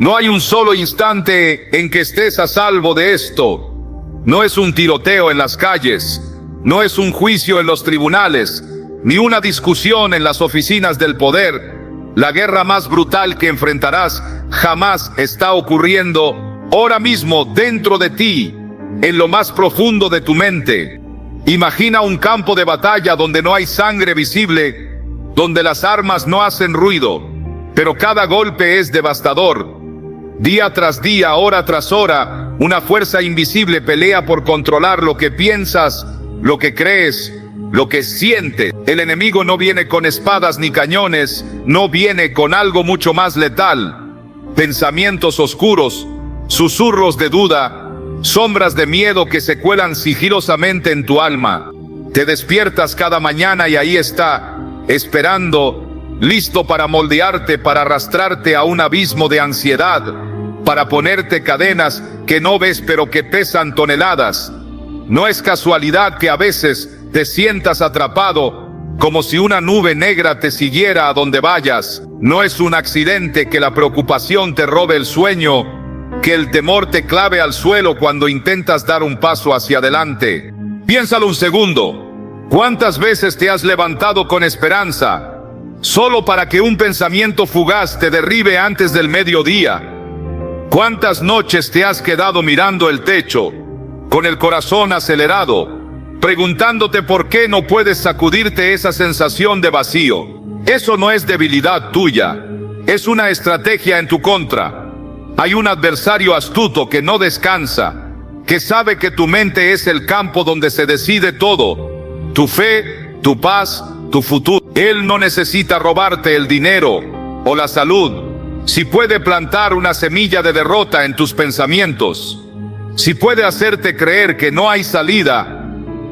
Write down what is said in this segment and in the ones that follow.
No hay un solo instante en que estés a salvo de esto. No es un tiroteo en las calles, no es un juicio en los tribunales, ni una discusión en las oficinas del poder. La guerra más brutal que enfrentarás jamás está ocurriendo ahora mismo dentro de ti, en lo más profundo de tu mente. Imagina un campo de batalla donde no hay sangre visible, donde las armas no hacen ruido, pero cada golpe es devastador. Día tras día, hora tras hora, una fuerza invisible pelea por controlar lo que piensas, lo que crees, lo que sientes. El enemigo no viene con espadas ni cañones, no viene con algo mucho más letal. Pensamientos oscuros, susurros de duda, sombras de miedo que se cuelan sigilosamente en tu alma. Te despiertas cada mañana y ahí está, esperando, listo para moldearte, para arrastrarte a un abismo de ansiedad, para ponerte cadenas que no ves pero que pesan toneladas. No es casualidad que a veces te sientas atrapado, como si una nube negra te siguiera a donde vayas. No es un accidente que la preocupación te robe el sueño, que el temor te clave al suelo cuando intentas dar un paso hacia adelante. Piénsalo un segundo. ¿Cuántas veces te has levantado con esperanza, solo para que un pensamiento fugaz te derribe antes del mediodía? ¿Cuántas noches te has quedado mirando el techo, con el corazón acelerado, preguntándote por qué no puedes sacudirte esa sensación de vacío? Eso no es debilidad tuya, es una estrategia en tu contra. Hay un adversario astuto que no descansa, que sabe que tu mente es el campo donde se decide todo, tu fe, tu paz, tu futuro. Él no necesita robarte el dinero o la salud. Si puede plantar una semilla de derrota en tus pensamientos, si puede hacerte creer que no hay salida,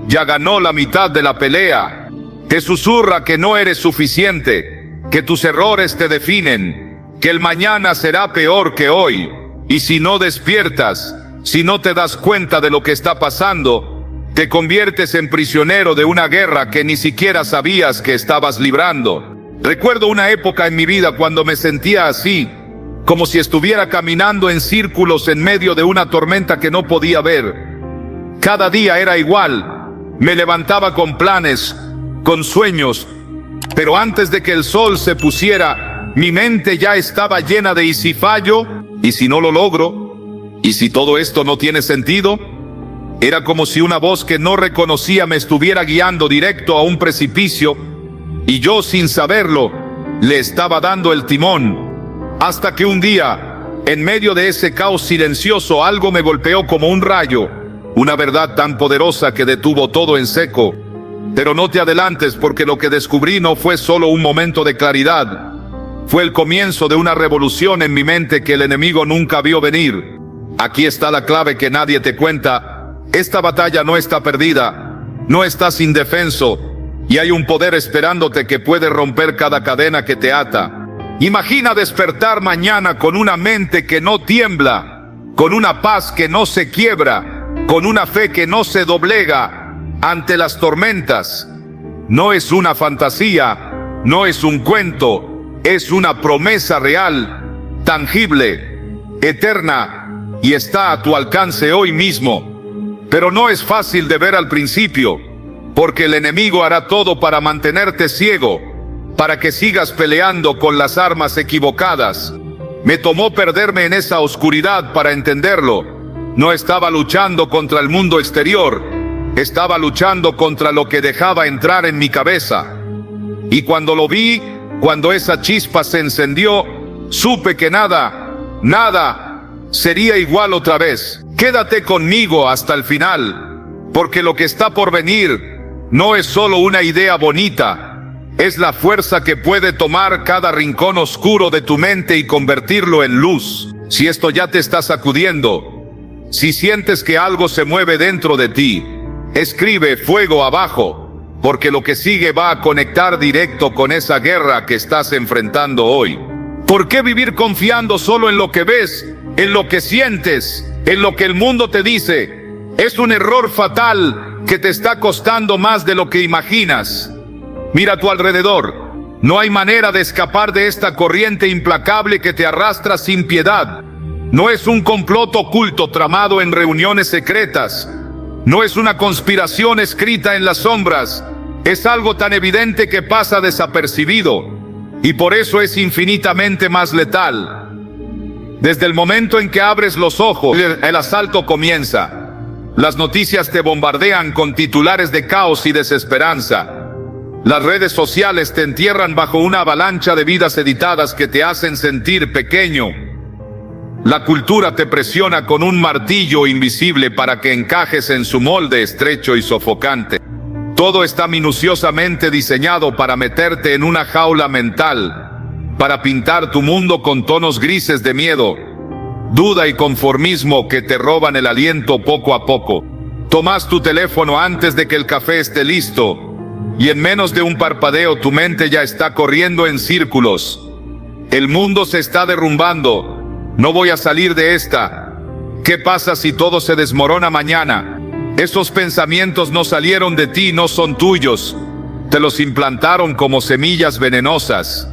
ya ganó la mitad de la pelea. Te susurra que no eres suficiente, que tus errores te definen, que el mañana será peor que hoy. Y si no despiertas, si no te das cuenta de lo que está pasando, te conviertes en prisionero de una guerra que ni siquiera sabías que estabas librando. Recuerdo una época en mi vida cuando me sentía así, como si estuviera caminando en círculos en medio de una tormenta que no podía ver. Cada día era igual. Me levantaba con planes, con sueños, pero antes de que el sol se pusiera, mi mente ya estaba llena de ¿y si fallo? ¿Y si no lo logro? ¿Y si todo esto no tiene sentido? Era como si una voz que no reconocía me estuviera guiando directo a un precipicio, y yo, sin saberlo, le estaba dando el timón. Hasta que un día, en medio de ese caos silencioso, algo me golpeó como un rayo, una verdad tan poderosa que detuvo todo en seco. Pero no te adelantes, porque lo que descubrí no fue solo un momento de claridad. Fue el comienzo de una revolución en mi mente que el enemigo nunca vio venir. Aquí está la clave que nadie te cuenta. Esta batalla no está perdida, no estás indefenso, y hay un poder esperándote que puede romper cada cadena que te ata. Imagina despertar mañana con una mente que no tiembla, con una paz que no se quiebra, con una fe que no se doblega ante las tormentas. No es una fantasía, no es un cuento, es una promesa real, tangible, eterna, y está a tu alcance hoy mismo. Pero no es fácil de ver al principio, porque el enemigo hará todo para mantenerte ciego, para que sigas peleando con las armas equivocadas. Me tomó perderme en esa oscuridad para entenderlo. No estaba luchando contra el mundo exterior, estaba luchando contra lo que dejaba entrar en mi cabeza. Y cuando lo vi, cuando esa chispa se encendió, supe que nada sería igual otra vez. Quédate conmigo hasta el final, porque lo que está por venir no es solo una idea bonita, es la fuerza que puede tomar cada rincón oscuro de tu mente y convertirlo en luz. Si esto ya te está sacudiendo, si sientes que algo se mueve dentro de ti, escribe fuego abajo, porque lo que sigue va a conectar directo con esa guerra que estás enfrentando hoy. ¿Por qué vivir confiando solo en lo que ves, en lo que sientes, en lo que el mundo te dice? Es un error fatal que te está costando más de lo que imaginas. Mira a tu alrededor. No hay manera de escapar de esta corriente implacable que te arrastra sin piedad. No es un complot oculto tramado en reuniones secretas. No es una conspiración escrita en las sombras. Es algo tan evidente que pasa desapercibido, y por eso es infinitamente más letal. Desde el momento en que abres los ojos, el asalto comienza. Las noticias te bombardean con titulares de caos y desesperanza. Las redes sociales te entierran bajo una avalancha de vidas editadas que te hacen sentir pequeño. La cultura te presiona con un martillo invisible para que encajes en su molde estrecho y sofocante. Todo está minuciosamente diseñado para meterte en una jaula mental, para pintar tu mundo con tonos grises de miedo, duda y conformismo que te roban el aliento poco a poco. Tomas tu teléfono antes de que el café esté listo, y en menos de un parpadeo tu mente ya está corriendo en círculos. El mundo se está derrumbando. No voy a salir de esta. ¿Qué pasa si todo se desmorona mañana? Esos pensamientos no salieron de ti, no son tuyos. Te los implantaron como semillas venenosas.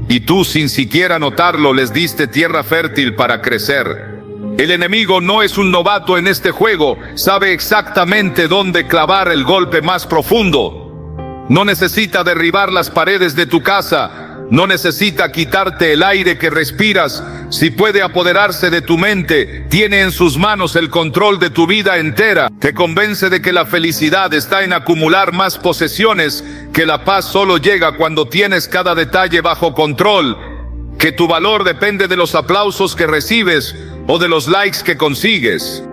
Y tú, sin siquiera notarlo, les diste tierra fértil para crecer. El enemigo no es un novato en este juego. Sabe exactamente dónde clavar el golpe más profundo. No necesita derribar las paredes de tu casa. No necesita quitarte el aire que respiras. Si puede apoderarse de tu mente, tiene en sus manos el control de tu vida entera. Te convence de que la felicidad está en acumular más posesiones, que la paz solo llega cuando tienes cada detalle bajo control, que tu valor depende de los aplausos que recibes o de los likes que consigues.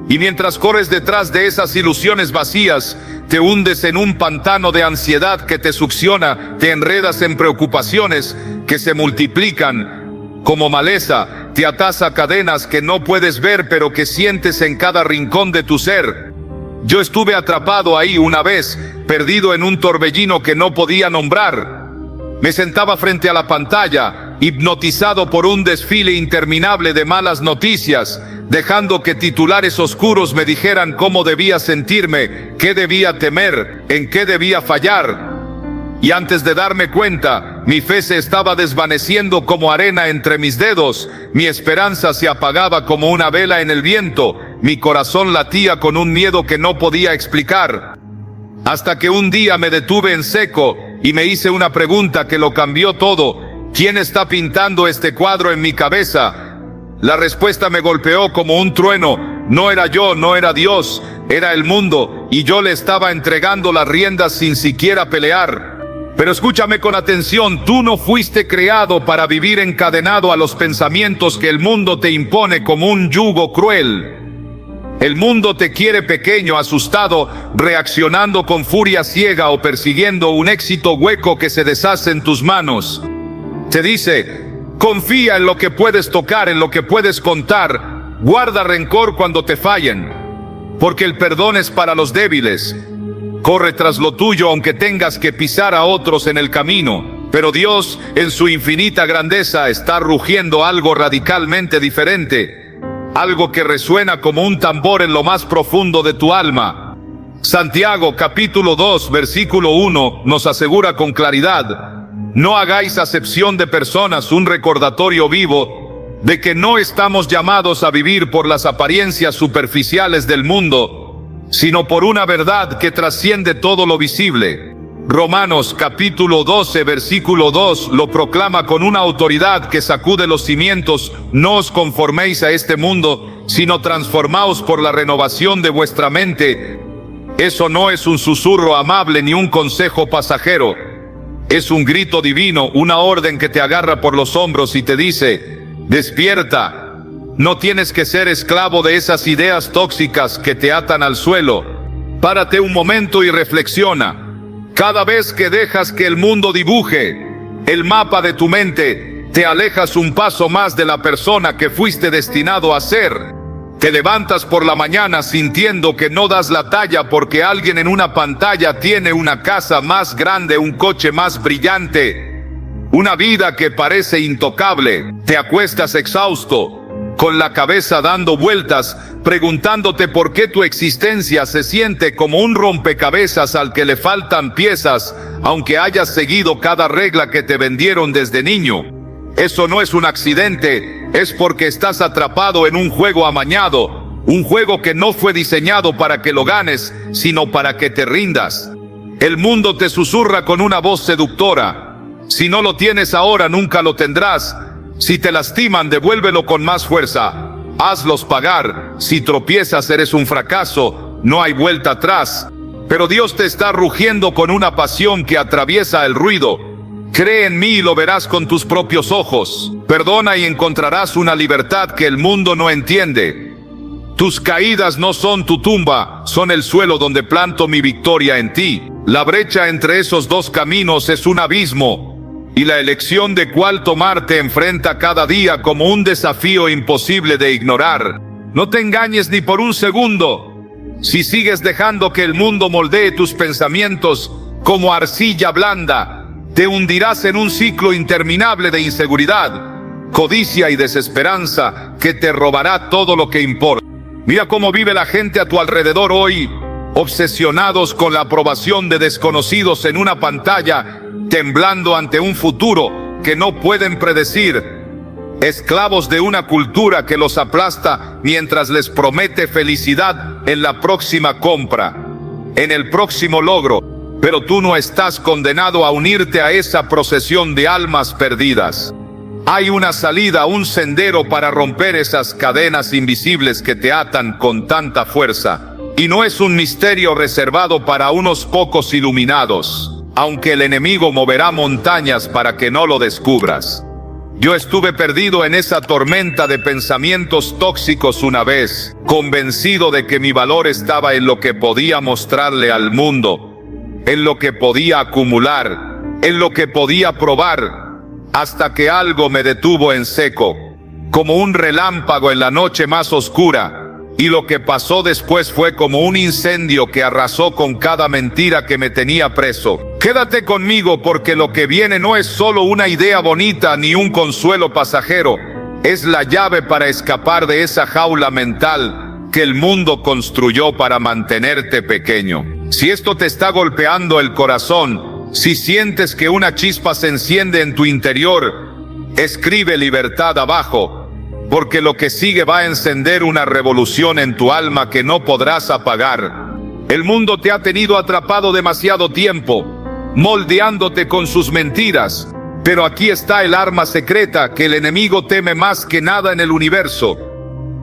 Y mientras corres detrás de esas ilusiones vacías, te hundes en un pantano de ansiedad que te succiona, te enredas en preocupaciones que se multiplican como maleza, te atas a cadenas que no puedes ver pero que sientes en cada rincón de tu ser. Yo estuve atrapado ahí una vez, perdido en un torbellino que no podía nombrar. Me sentaba frente a la pantalla, hipnotizado por un desfile interminable de malas noticias, dejando que titulares oscuros me dijeran cómo debía sentirme, qué debía temer, en qué debía fallar. Y antes de darme cuenta, mi fe se estaba desvaneciendo como arena entre mis dedos, mi esperanza se apagaba como una vela en el viento, mi corazón latía con un miedo que no podía explicar. Hasta que un día me detuve en seco y me hice una pregunta que lo cambió todo. ¿Quién está pintando este cuadro en mi cabeza? La respuesta me golpeó como un trueno. No era yo, no era Dios, era el mundo, y yo le estaba entregando las riendas sin siquiera pelear. Pero escúchame con atención, tú no fuiste creado para vivir encadenado a los pensamientos que el mundo te impone como un yugo cruel. El mundo te quiere pequeño, asustado, reaccionando con furia ciega o persiguiendo un éxito hueco que se deshace en tus manos. Te dice: confía en lo que puedes tocar, en lo que puedes contar. Guarda rencor cuando te fallen, porque el perdón es para los débiles. Corre tras lo tuyo aunque tengas que pisar a otros en el camino. Pero Dios, en su infinita grandeza, está rugiendo algo radicalmente diferente. Algo que resuena como un tambor en lo más profundo de tu alma. Santiago capítulo 2 versículo 1 nos asegura con claridad: no hagáis acepción de personas, un recordatorio vivo de que no estamos llamados a vivir por las apariencias superficiales del mundo, sino por una verdad que trasciende todo lo visible. Romanos capítulo 12 versículo 2 lo proclama con una autoridad que sacude los cimientos: no os conforméis a este mundo, sino transformaos por la renovación de vuestra mente. Eso no es un susurro amable ni un consejo pasajero. Es un grito divino, una orden que te agarra por los hombros y te dice: despierta. No tienes que ser esclavo de esas ideas tóxicas que te atan al suelo. Párate un momento y reflexiona. Cada vez que dejas que el mundo dibuje el mapa de tu mente, te alejas un paso más de la persona que fuiste destinado a ser. Te levantas por la mañana sintiendo que no das la talla porque alguien en una pantalla tiene una casa más grande, un coche más brillante, una vida que parece intocable. Te acuestas exhausto, con la cabeza dando vueltas, preguntándote por qué tu existencia se siente como un rompecabezas al que le faltan piezas, aunque hayas seguido cada regla que te vendieron desde niño. Eso no es un accidente, es porque estás atrapado en un juego amañado, un juego que no fue diseñado para que lo ganes, sino para que te rindas. El mundo te susurra con una voz seductora: si no lo tienes ahora, nunca lo tendrás. Si te lastiman, devuélvelo con más fuerza. Hazlos pagar. Si tropiezas, eres un fracaso. No hay vuelta atrás. Pero Dios te está rugiendo con una pasión que atraviesa el ruido. Cree en mí y lo verás con tus propios ojos. Perdona y encontrarás una libertad que el mundo no entiende. Tus caídas no son tu tumba, son el suelo donde planto mi victoria en ti. La brecha entre esos dos caminos es un abismo, y la elección de cuál tomar te enfrenta cada día como un desafío imposible de ignorar. No te engañes ni por un segundo. Si sigues dejando que el mundo moldee tus pensamientos como arcilla blanda, te hundirás en un ciclo interminable de inseguridad, codicia y desesperanza que te robará todo lo que importa. Mira cómo vive la gente a tu alrededor hoy, obsesionados con la aprobación de desconocidos en una pantalla, temblando ante un futuro que no pueden predecir, esclavos de una cultura que los aplasta mientras les promete felicidad en la próxima compra, en el próximo logro. Pero tú no estás condenado a unirte a esa procesión de almas perdidas. Hay una salida, un sendero para romper esas cadenas invisibles que te atan con tanta fuerza. Y no es un misterio reservado para unos pocos iluminados, aunque el enemigo moverá montañas para que no lo descubras. Yo estuve perdido en esa tormenta de pensamientos tóxicos una vez, convencido de que mi valor estaba en lo que podía mostrarle al mundo, en lo que podía acumular, en lo que podía probar, hasta que algo me detuvo en seco, como un relámpago en la noche más oscura, y lo que pasó después fue como un incendio que arrasó con cada mentira que me tenía preso. Quédate conmigo, porque lo que viene no es solo una idea bonita ni un consuelo pasajero, es la llave para escapar de esa jaula mental que el mundo construyó para mantenerte pequeño. Si esto te está golpeando el corazón, si sientes que una chispa se enciende en tu interior, escribe libertad abajo, porque lo que sigue va a encender una revolución en tu alma que no podrás apagar. El mundo te ha tenido atrapado demasiado tiempo, moldeándote con sus mentiras, pero aquí está el arma secreta que el enemigo teme más que nada en el universo.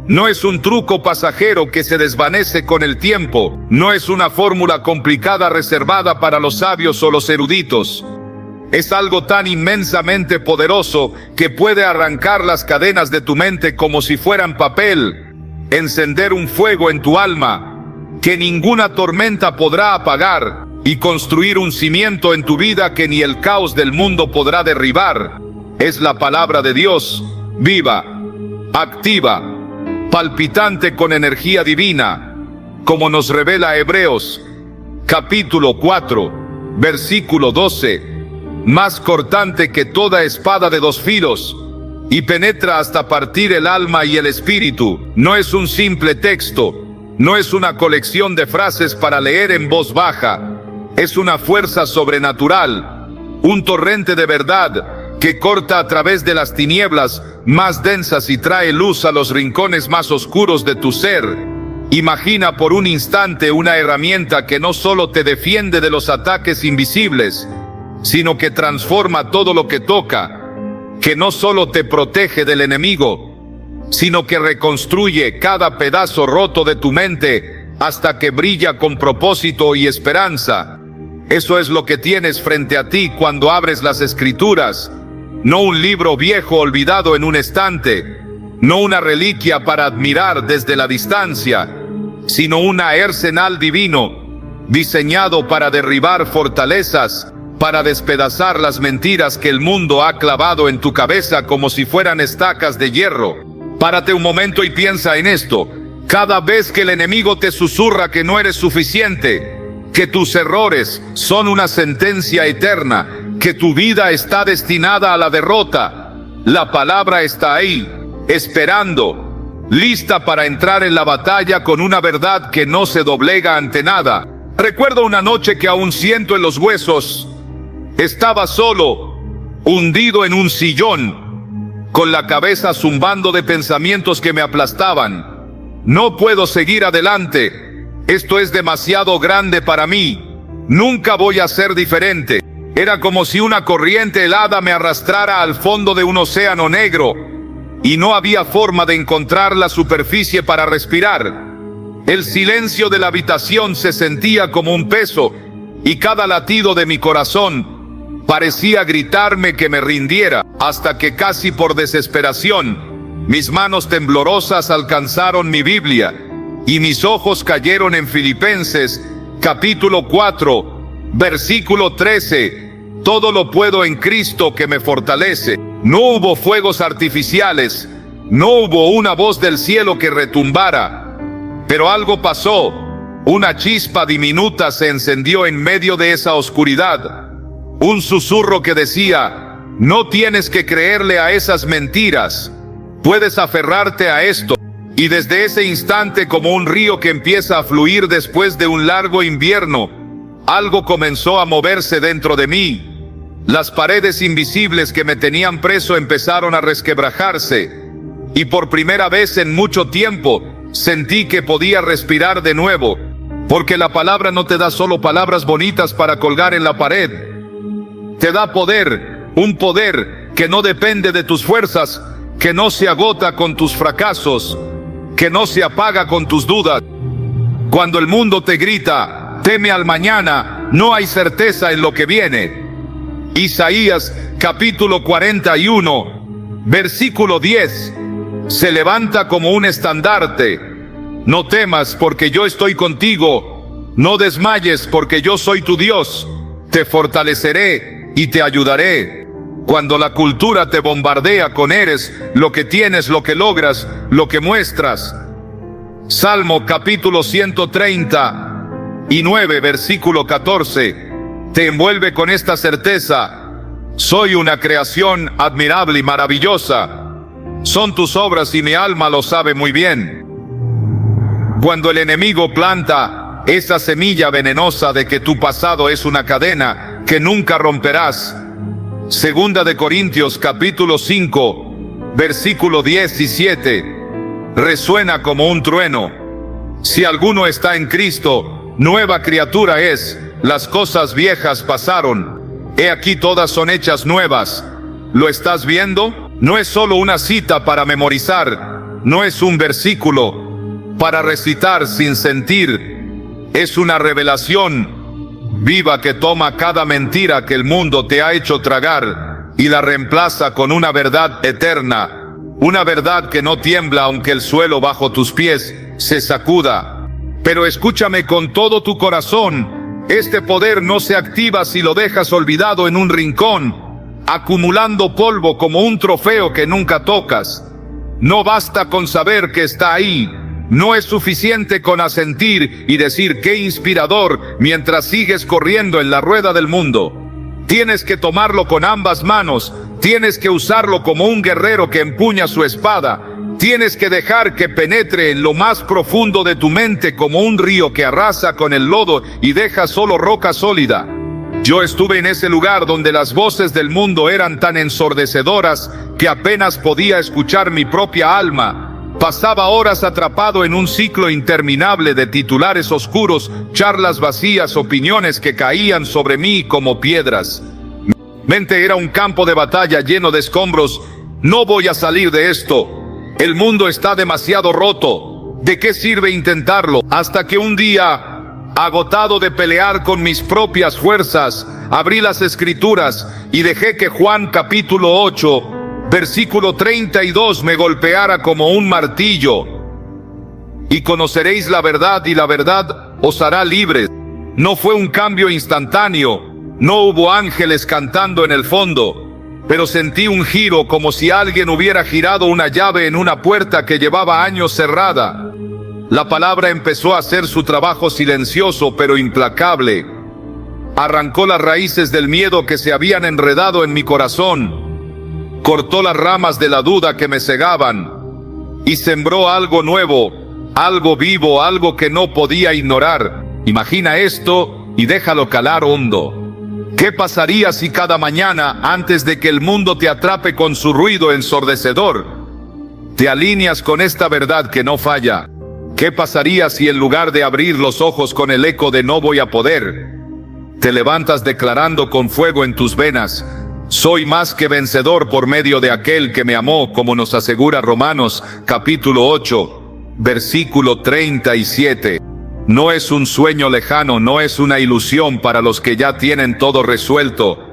No es un truco pasajero que se desvanece con el tiempo. No es una fórmula complicada reservada para los sabios o los eruditos. Es algo tan inmensamente poderoso que puede arrancar las cadenas de tu mente como si fueran papel, encender un fuego en tu alma que ninguna tormenta podrá apagar y construir un cimiento en tu vida que ni el caos del mundo podrá derribar. Es la palabra de Dios, viva, activa, palpitante con energía divina, como nos revela Hebreos, capítulo 4, versículo 12, más cortante que toda espada de dos filos, y penetra hasta partir el alma y el espíritu. No es un simple texto, no es una colección de frases para leer en voz baja, es una fuerza sobrenatural, un torrente de verdad que corta a través de las tinieblas más densas y trae luz a los rincones más oscuros de tu ser. Imagina por un instante una herramienta que no solo te defiende de los ataques invisibles, sino que transforma todo lo que toca, que no solo te protege del enemigo, sino que reconstruye cada pedazo roto de tu mente hasta que brilla con propósito y esperanza. Eso es lo que tienes frente a ti cuando abres las Escrituras. No un libro viejo olvidado en un estante, no una reliquia para admirar desde la distancia, sino un arsenal divino, diseñado para derribar fortalezas, para despedazar las mentiras que el mundo ha clavado en tu cabeza como si fueran estacas de hierro. Párate un momento y piensa en esto. Cada vez que el enemigo te susurra que no eres suficiente, que tus errores son una sentencia eterna, que tu vida está destinada a la derrota, la palabra está ahí, esperando, lista para entrar en la batalla con una verdad que no se doblega ante nada. Recuerdo una noche que aún siento en los huesos. Estaba solo, hundido en un sillón, con la cabeza zumbando de pensamientos que me aplastaban. No puedo seguir adelante. Esto es demasiado grande para mí. Nunca voy a ser diferente. Era como si una corriente helada me arrastrara al fondo de un océano negro, y no había forma de encontrar la superficie para respirar. El silencio de la habitación se sentía como un peso, y cada latido de mi corazón parecía gritarme que me rindiera, hasta que casi por desesperación, mis manos temblorosas alcanzaron mi Biblia, y mis ojos cayeron en Filipenses, capítulo 4, versículo 13. Todo lo puedo en Cristo que me fortalece. No hubo fuegos artificiales, no hubo una voz del cielo que retumbara, pero algo pasó. Una chispa diminuta se encendió en medio de esa oscuridad. Un susurro que decía: no tienes que creerle a esas mentiras, puedes aferrarte a esto. Y desde ese instante, como un río que empieza a fluir después de un largo invierno, algo comenzó a moverse dentro de mí. Las paredes invisibles que me tenían preso empezaron a resquebrajarse, y por primera vez en mucho tiempo sentí que podía respirar de nuevo, porque la palabra no te da solo palabras bonitas para colgar en la pared. Te da poder, un poder que no depende de tus fuerzas, que no se agota con tus fracasos, que no se apaga con tus dudas. Cuando el mundo te grita: teme al mañana, no hay certeza en lo que viene. Isaías capítulo 41, versículo 10, se levanta como un estandarte. No temas, porque yo estoy contigo. No desmayes, porque yo soy tu Dios. Te fortaleceré y te ayudaré. Cuando la cultura te bombardea con eres, lo que tienes, lo que logras, lo que muestras. Salmo capítulo 139, versículo 14, te envuelve con esta certeza: soy una creación admirable y maravillosa. Son tus obras y mi alma lo sabe muy bien. Cuando el enemigo planta esa semilla venenosa de que tu pasado es una cadena que nunca romperás, Segunda de Corintios capítulo 5, versículo 17, resuena como un trueno. Si alguno está en Cristo, nueva criatura es. Las cosas viejas pasaron, he aquí todas son hechas nuevas. ¿Lo estás viendo? No es solo una cita para memorizar, no es un versículo para recitar sin sentir. Es una revelación viva que toma cada mentira que el mundo te ha hecho tragar y la reemplaza con una verdad eterna, una verdad que no tiembla aunque el suelo bajo tus pies se sacuda. Pero escúchame con todo tu corazón: este poder no se activa si lo dejas olvidado en un rincón, acumulando polvo como un trofeo que nunca tocas. No basta con saber que está ahí. No es suficiente con asentir y decir qué inspirador mientras sigues corriendo en la rueda del mundo. Tienes que tomarlo con ambas manos, tienes que usarlo como un guerrero que empuña su espada, tienes que dejar que penetre en lo más profundo de tu mente como un río que arrasa con el lodo y deja solo roca sólida. Yo estuve en ese lugar donde las voces del mundo eran tan ensordecedoras que apenas podía escuchar mi propia alma. Pasaba horas atrapado en un ciclo interminable de titulares oscuros, charlas vacías, opiniones que caían sobre mí como piedras. Mi mente era un campo de batalla lleno de escombros. No voy a salir de esto. El mundo está demasiado roto. ¿De qué sirve intentarlo? Hasta que un día, agotado de pelear con mis propias fuerzas, abrí las Escrituras y dejé que Juan capítulo 8, versículo 32 me golpeara como un martillo. Y conoceréis la verdad, y la verdad os hará libres. No fue un cambio instantáneo, no hubo ángeles cantando en el fondo, pero sentí un giro como si alguien hubiera girado una llave en una puerta que llevaba años cerrada. La palabra empezó a hacer su trabajo silencioso pero implacable. Arrancó las raíces del miedo que se habían enredado en mi corazón. Cortó las ramas de la duda que me cegaban y sembró algo nuevo, algo vivo, algo que no podía ignorar. Imagina esto y déjalo calar hondo. ¿Qué pasaría si cada mañana, antes de que el mundo te atrape con su ruido ensordecedor, te alineas con esta verdad que no falla? ¿Qué pasaría si en lugar de abrir los ojos con el eco de no voy a poder, te levantas declarando con fuego en tus venas: soy más que vencedor por medio de aquel que me amó, como nos asegura Romanos capítulo 8, versículo 37. No es un sueño lejano, no es una ilusión para los que ya tienen todo resuelto.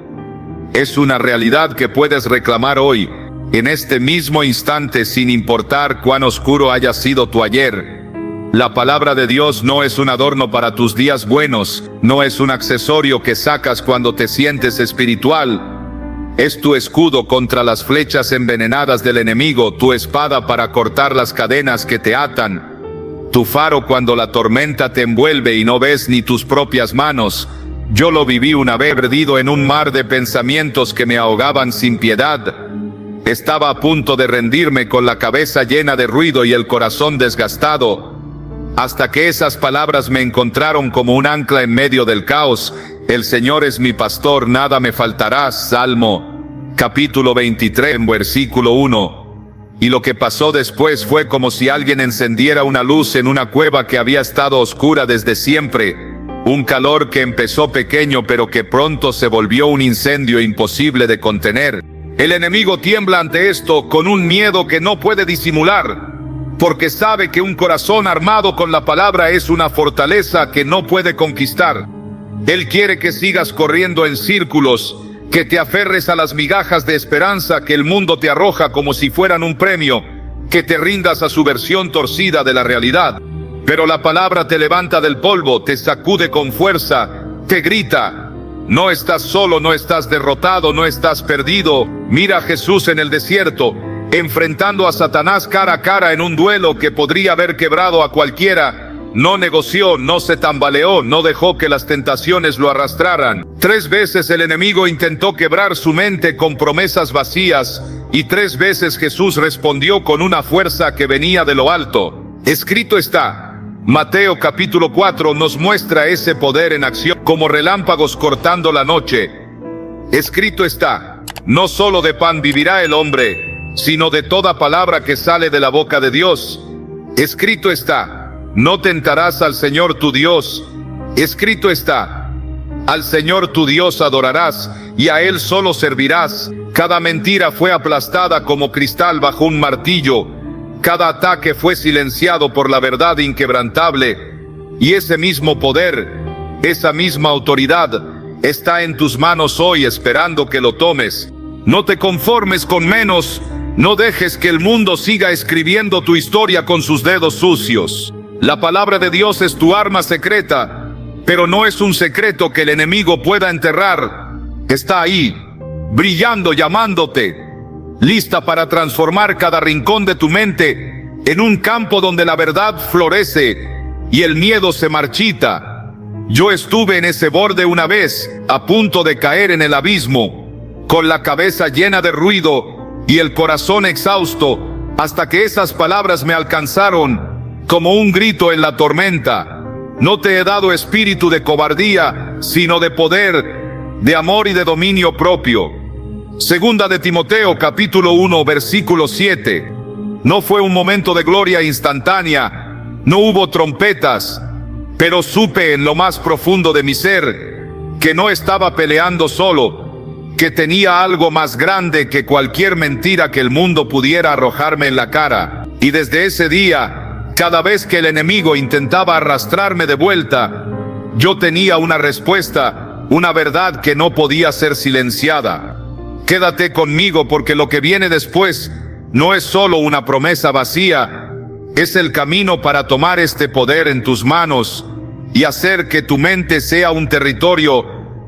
Es una realidad que puedes reclamar hoy, en este mismo instante, sin importar cuán oscuro haya sido tu ayer. La palabra de Dios no es un adorno para tus días buenos, no es un accesorio que sacas cuando te sientes espiritual. Es tu escudo contra las flechas envenenadas del enemigo, tu espada para cortar las cadenas que te atan, tu faro cuando la tormenta te envuelve y no ves ni tus propias manos. Yo lo viví una vez, perdido en un mar de pensamientos que me ahogaban sin piedad. Estaba a punto de rendirme con la cabeza llena de ruido y el corazón desgastado, hasta que esas palabras me encontraron como un ancla en medio del caos. El Señor es mi pastor, nada me faltará. Salmo capítulo 23, versículo 1. Y lo que pasó después fue como si alguien encendiera una luz en una cueva que había estado oscura desde siempre. Un calor que empezó pequeño pero que pronto se volvió un incendio imposible de contener. El enemigo tiembla ante esto con un miedo que no puede disimular, porque sabe que un corazón armado con la palabra es una fortaleza que no puede conquistar. Él quiere que sigas corriendo en círculos, que te aferres a las migajas de esperanza que el mundo te arroja como si fueran un premio, que te rindas a su versión torcida de la realidad. Pero la palabra te levanta del polvo, te sacude con fuerza, te grita: no estás solo, no estás derrotado, no estás perdido. Mira a Jesús en el desierto, enfrentando a Satanás cara a cara en un duelo que podría haber quebrado a cualquiera. No negoció, no se tambaleó, no dejó que las tentaciones lo arrastraran. 3 veces el enemigo intentó quebrar su mente con promesas vacías, y 3 veces Jesús respondió con una fuerza que venía de lo alto. Escrito está. Mateo capítulo 4 nos muestra ese poder en acción, como relámpagos cortando la noche. Escrito está: no solo de pan vivirá el hombre, sino de toda palabra que sale de la boca de Dios. Escrito está: no tentarás al Señor tu Dios. Escrito está: al Señor tu Dios adorarás, y a Él solo servirás. Cada mentira fue aplastada como cristal bajo un martillo. Cada ataque fue silenciado por la verdad inquebrantable. Y ese mismo poder, esa misma autoridad, está en tus manos hoy, esperando que lo tomes. No te conformes con menos. No dejes que el mundo siga escribiendo tu historia con sus dedos sucios. La palabra de Dios es tu arma secreta, pero no es un secreto que el enemigo pueda enterrar. Está ahí, brillando, llamándote, lista para transformar cada rincón de tu mente en un campo donde la verdad florece y el miedo se marchita. Yo estuve en ese borde una vez, a punto de caer en el abismo, con la cabeza llena de ruido y el corazón exhausto, hasta que esas palabras me alcanzaron como un grito en la tormenta. No te he dado espíritu de cobardía, sino de poder, de amor y de dominio propio. Segunda de Timoteo capítulo 1 versículo 7. No fue un momento de gloria instantánea, no hubo trompetas, pero supe en lo más profundo de mi ser que no estaba peleando solo, que tenía algo más grande que cualquier mentira que el mundo pudiera arrojarme en la cara. Y desde ese día, cada vez que el enemigo intentaba arrastrarme de vuelta, yo tenía una respuesta, una verdad que no podía ser silenciada. Quédate conmigo, porque lo que viene después no es solo una promesa vacía, es el camino para tomar este poder en tus manos y hacer que tu mente sea un territorio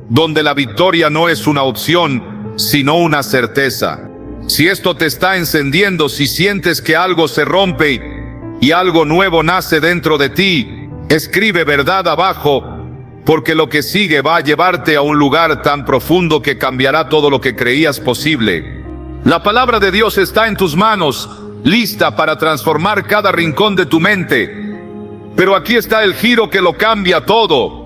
donde la victoria no es una opción, sino una certeza. Si esto te está encendiendo, si sientes que algo se rompe y algo nuevo nace dentro de ti, escribe verdad abajo, porque lo que sigue va a llevarte a un lugar tan profundo que cambiará todo lo que creías posible. La palabra de Dios está en tus manos, lista para transformar cada rincón de tu mente. Pero aquí está el giro que lo cambia todo.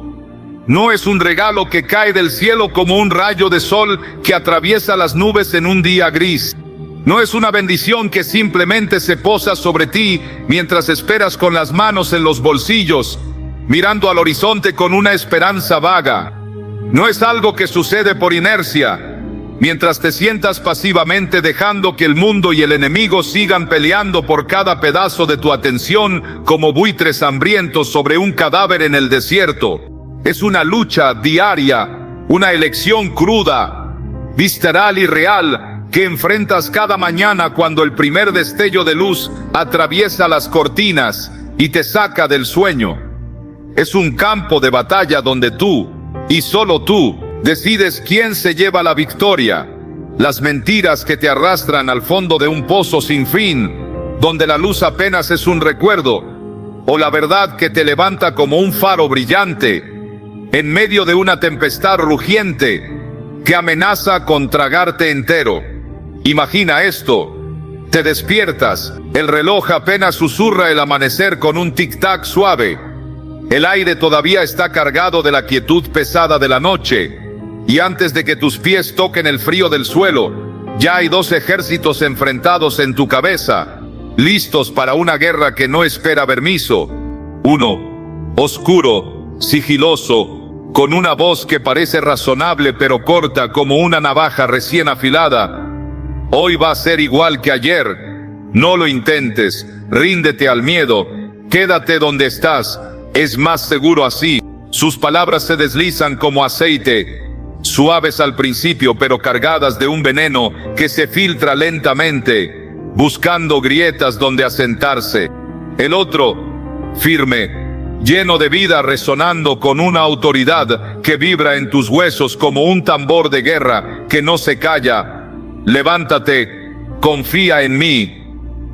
No es un regalo que cae del cielo como un rayo de sol que atraviesa las nubes en un día gris. No es una bendición que simplemente se posa sobre ti mientras esperas con las manos en los bolsillos, mirando al horizonte con una esperanza vaga. No es algo que sucede por inercia, mientras te sientas pasivamente dejando que el mundo y el enemigo sigan peleando por cada pedazo de tu atención como buitres hambrientos sobre un cadáver en el desierto. Es una lucha diaria, una elección cruda, visceral y real, que enfrentas cada mañana cuando el primer destello de luz atraviesa las cortinas y te saca del sueño. Es un campo de batalla donde tú, y solo tú, decides quién se lleva la victoria. Las mentiras que te arrastran al fondo de un pozo sin fin, donde la luz apenas es un recuerdo, o la verdad que te levanta como un faro brillante en medio de una tempestad rugiente que amenaza con tragarte entero. Imagina esto: te despiertas, el reloj apenas susurra el amanecer con un tic-tac suave. El aire todavía está cargado de la quietud pesada de la noche, y antes de que tus pies toquen el frío del suelo, ya hay dos ejércitos enfrentados en tu cabeza, listos para una guerra que no espera permiso. Uno, oscuro, sigiloso, con una voz que parece razonable pero corta como una navaja recién afilada. Hoy va a ser igual que ayer. No lo intentes, ríndete al miedo, quédate donde estás, es más seguro así. Sus palabras se deslizan como aceite, suaves al principio pero cargadas de un veneno que se filtra lentamente, buscando grietas donde asentarse. El otro, firme, lleno de vida, resonando con una autoridad que vibra en tus huesos como un tambor de guerra que no se calla. Levántate, confía en mí.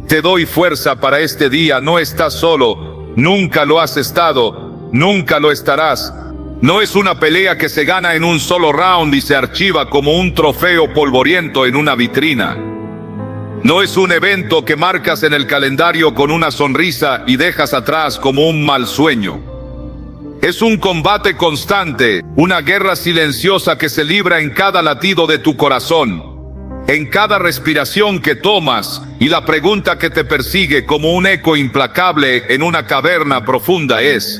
Te doy fuerza para este día, no estás solo, nunca lo has estado, nunca lo estarás. No es una pelea que se gana en un solo round y se archiva como un trofeo polvoriento en una vitrina. No es un evento que marcas en el calendario con una sonrisa y dejas atrás como un mal sueño. Es un combate constante, una guerra silenciosa que se libra en cada latido de tu corazón, en cada respiración que tomas, y la pregunta que te persigue como un eco implacable en una caverna profunda es: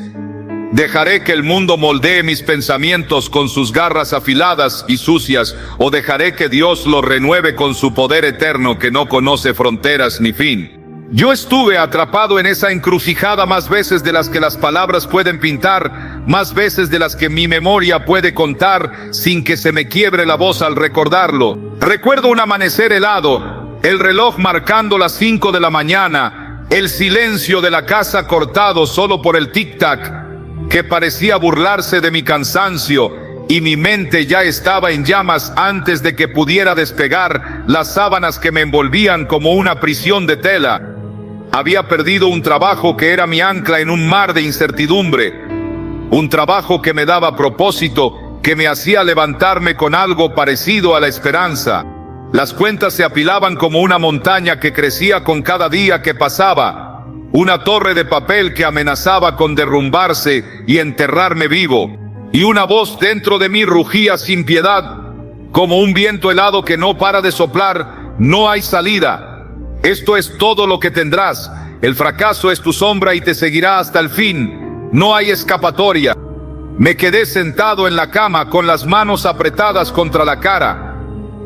¿dejaré que el mundo moldee mis pensamientos con sus garras afiladas y sucias, o dejaré que Dios los renueve con su poder eterno que no conoce fronteras ni fin? Yo estuve atrapado en esa encrucijada más veces de las que las palabras pueden pintar, más veces de las que mi memoria puede contar, sin que se me quiebre la voz al recordarlo. Recuerdo un amanecer helado, el reloj marcando las 5 de la mañana, el silencio de la casa cortado solo por el tic-tac, que parecía burlarse de mi cansancio, y mi mente ya estaba en llamas antes de que pudiera despegar las sábanas que me envolvían como una prisión de tela. Había perdido un trabajo que era mi ancla en un mar de incertidumbre, un trabajo que me daba propósito, que me hacía levantarme con algo parecido a la esperanza. Las cuentas se apilaban como una montaña que crecía con cada día que pasaba, una torre de papel que amenazaba con derrumbarse y enterrarme vivo. Y una voz dentro de mí rugía sin piedad, como un viento helado que no para de soplar: no hay salida. Esto es todo lo que tendrás. El fracaso es tu sombra y te seguirá hasta el fin. No hay escapatoria. Me quedé sentado en la cama con las manos apretadas contra la cara,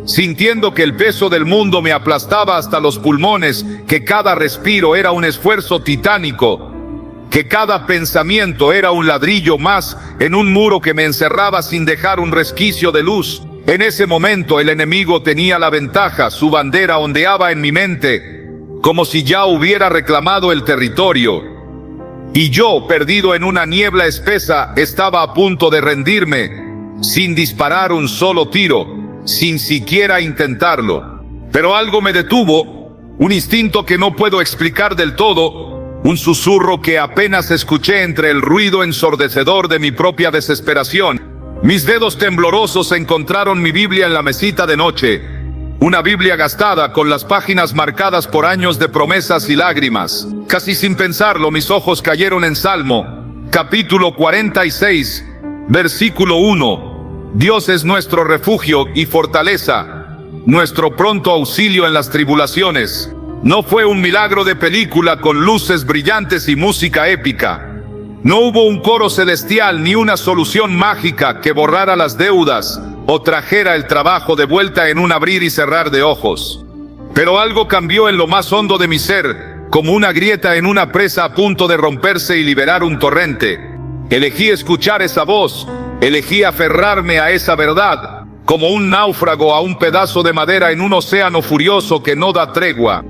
sintiendo que el peso del mundo me aplastaba hasta los pulmones, que cada respiro era un esfuerzo titánico, que cada pensamiento era un ladrillo más en un muro que me encerraba sin dejar un resquicio de luz. En ese momento el enemigo tenía la ventaja, su bandera ondeaba en mi mente, como si ya hubiera reclamado el territorio. Y yo, perdido en una niebla espesa, estaba a punto de rendirme, sin disparar un solo tiro, sin siquiera intentarlo. Pero algo me detuvo, un instinto que no puedo explicar del todo, un susurro que apenas escuché entre el ruido ensordecedor de mi propia desesperación. Mis dedos temblorosos encontraron mi Biblia en la mesita de noche, una Biblia gastada con las páginas marcadas por años de promesas y lágrimas. Casi sin pensarlo, mis ojos cayeron en Salmo, capítulo 46, Versículo 1. Dios es nuestro refugio y fortaleza, nuestro pronto auxilio en las tribulaciones. No fue un milagro de película con luces brillantes y música épica. No hubo un coro celestial ni una solución mágica que borrara las deudas o trajera el trabajo de vuelta en un abrir y cerrar de ojos. Pero algo cambió en lo más hondo de mi ser, como una grieta en una presa a punto de romperse y liberar un torrente. Elegí escuchar esa voz, elegí aferrarme a esa verdad, como un náufrago a un pedazo de madera en un océano furioso que no da tregua.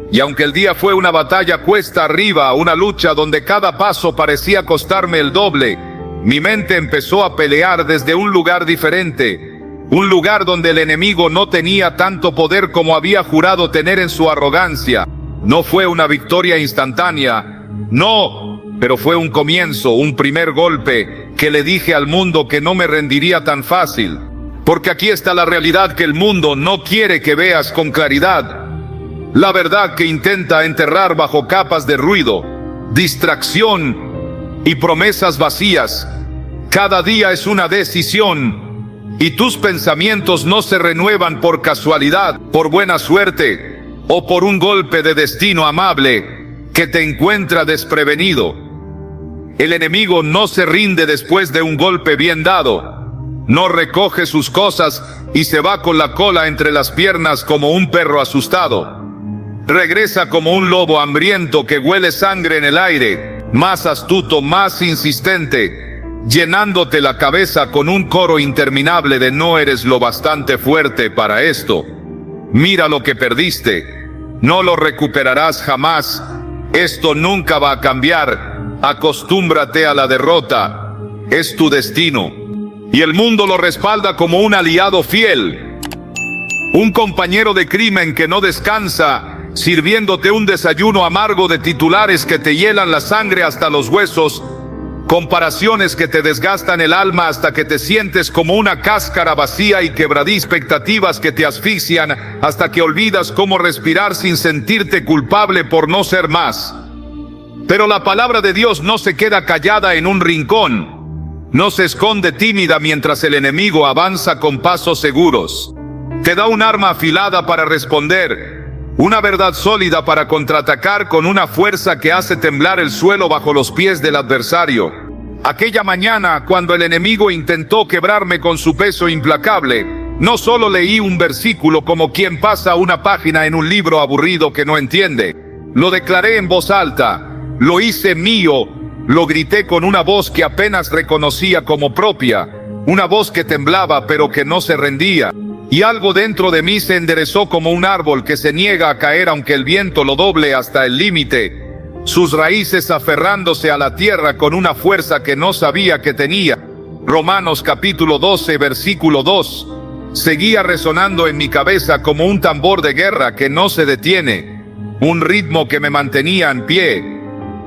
Y aunque el día fue una batalla cuesta arriba, una lucha donde cada paso parecía costarme el doble, mi mente empezó a pelear desde un lugar diferente, un lugar donde el enemigo no tenía tanto poder como había jurado tener en su arrogancia. No fue una victoria instantánea, no, pero fue un comienzo, un primer golpe que le dije al mundo que no me rendiría tan fácil. Porque aquí está la realidad que el mundo no quiere que veas con claridad. La verdad que intenta enterrar bajo capas de ruido, distracción y promesas vacías. Cada día es una decisión y tus pensamientos no se renuevan por casualidad, por buena suerte o por un golpe de destino amable que te encuentra desprevenido. El enemigo no se rinde después de un golpe bien dado. No recoge sus cosas y se va con la cola entre las piernas como un perro asustado. Regresa como un lobo hambriento que huele sangre en el aire, más astuto, más insistente, llenándote la cabeza con un coro interminable de no eres lo bastante fuerte para esto. Mira lo que perdiste, no lo recuperarás jamás, esto nunca va a cambiar, acostúmbrate a la derrota, es tu destino. Y el mundo lo respalda como un aliado fiel, un compañero de crimen que no descansa, sirviéndote un desayuno amargo de titulares que te hielan la sangre hasta los huesos, comparaciones que te desgastan el alma hasta que te sientes como una cáscara vacía y quebradiza, expectativas que te asfixian hasta que olvidas cómo respirar sin sentirte culpable por no ser más. Pero la palabra de Dios no se queda callada en un rincón, no se esconde tímida mientras el enemigo avanza con pasos seguros. Te da un arma afilada para responder, una verdad sólida para contraatacar con una fuerza que hace temblar el suelo bajo los pies del adversario. Aquella mañana, cuando el enemigo intentó quebrarme con su peso implacable, no solo leí un versículo como quien pasa una página en un libro aburrido que no entiende. Lo declaré en voz alta, lo hice mío, lo grité con una voz que apenas reconocía como propia, una voz que temblaba pero que no se rendía. Y algo dentro de mí se enderezó como un árbol que se niega a caer aunque el viento lo doble hasta el límite, sus raíces aferrándose a la tierra con una fuerza que no sabía que tenía. Romanos capítulo 12, versículo 2, seguía resonando en mi cabeza como un tambor de guerra que no se detiene, un ritmo que me mantenía en pie.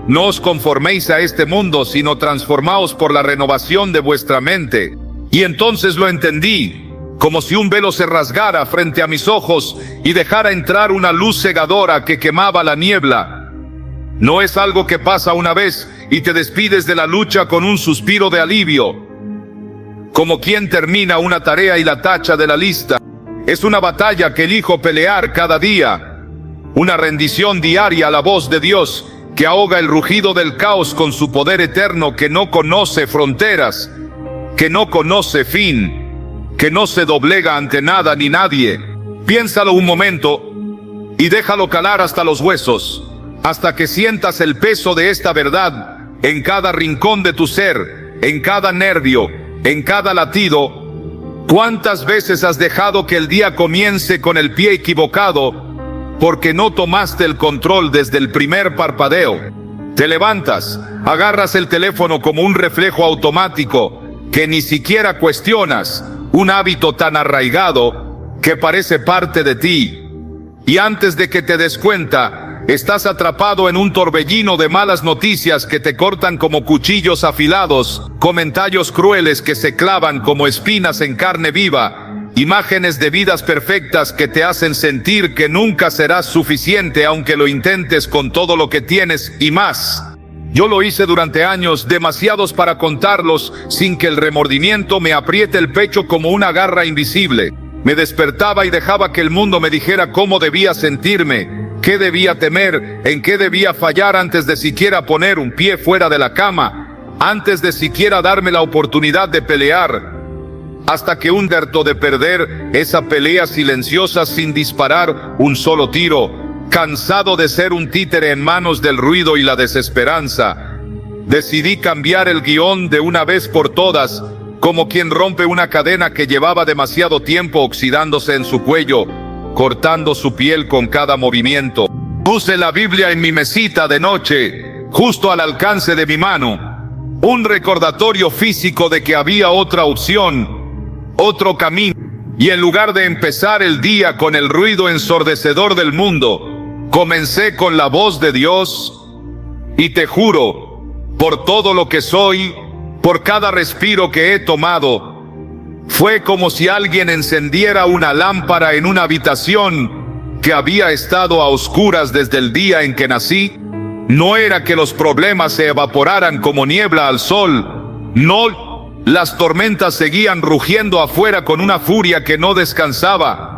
No os conforméis a este mundo, sino transformaos por la renovación de vuestra mente. Y entonces lo entendí, como si un velo se rasgara frente a mis ojos y dejara entrar una luz cegadora que quemaba la niebla. No es algo que pasa una vez y te despides de la lucha con un suspiro de alivio, como quien termina una tarea y la tacha de la lista. Es una batalla que elijo pelear cada día, una rendición diaria a la voz de Dios que ahoga el rugido del caos con su poder eterno que no conoce fronteras, que no conoce fin, que no se doblega ante nada ni nadie. Piénsalo un momento y déjalo calar hasta los huesos, hasta que sientas el peso de esta verdad en cada rincón de tu ser, en cada nervio, en cada latido. ¿Cuántas veces has dejado que el día comience con el pie equivocado porque no tomaste el control desde el primer parpadeo? Te levantas, agarras el teléfono como un reflejo automático que ni siquiera cuestionas, un hábito tan arraigado que parece parte de ti. Y antes de que te des cuenta, estás atrapado en un torbellino de malas noticias que te cortan como cuchillos afilados, comentarios crueles que se clavan como espinas en carne viva, imágenes de vidas perfectas que te hacen sentir que nunca serás suficiente aunque lo intentes con todo lo que tienes y más. Yo lo hice durante años, demasiados para contarlos, sin que el remordimiento me apriete el pecho como una garra invisible. Me despertaba y dejaba que el mundo me dijera cómo debía sentirme, qué debía temer, en qué debía fallar antes de siquiera poner un pie fuera de la cama, antes de siquiera darme la oportunidad de pelear. Hasta que un harto de perder esa pelea silenciosa sin disparar un solo tiro, cansado de ser un títere en manos del ruido y la desesperanza, decidí cambiar el guión de una vez por todas, como quien rompe una cadena que llevaba demasiado tiempo oxidándose en su cuello, cortando su piel con cada movimiento. Puse la Biblia en mi mesita de noche, justo al alcance de mi mano, un recordatorio físico de que había otra opción, otro camino. Y en lugar de empezar el día con el ruido ensordecedor del mundo, comencé con la voz de Dios, y te juro, por todo lo que soy, por cada respiro que he tomado, fue como si alguien encendiera una lámpara en una habitación que había estado a oscuras desde el día en que nací. No era que los problemas se evaporaran como niebla al sol, no, las tormentas seguían rugiendo afuera con una furia que no descansaba.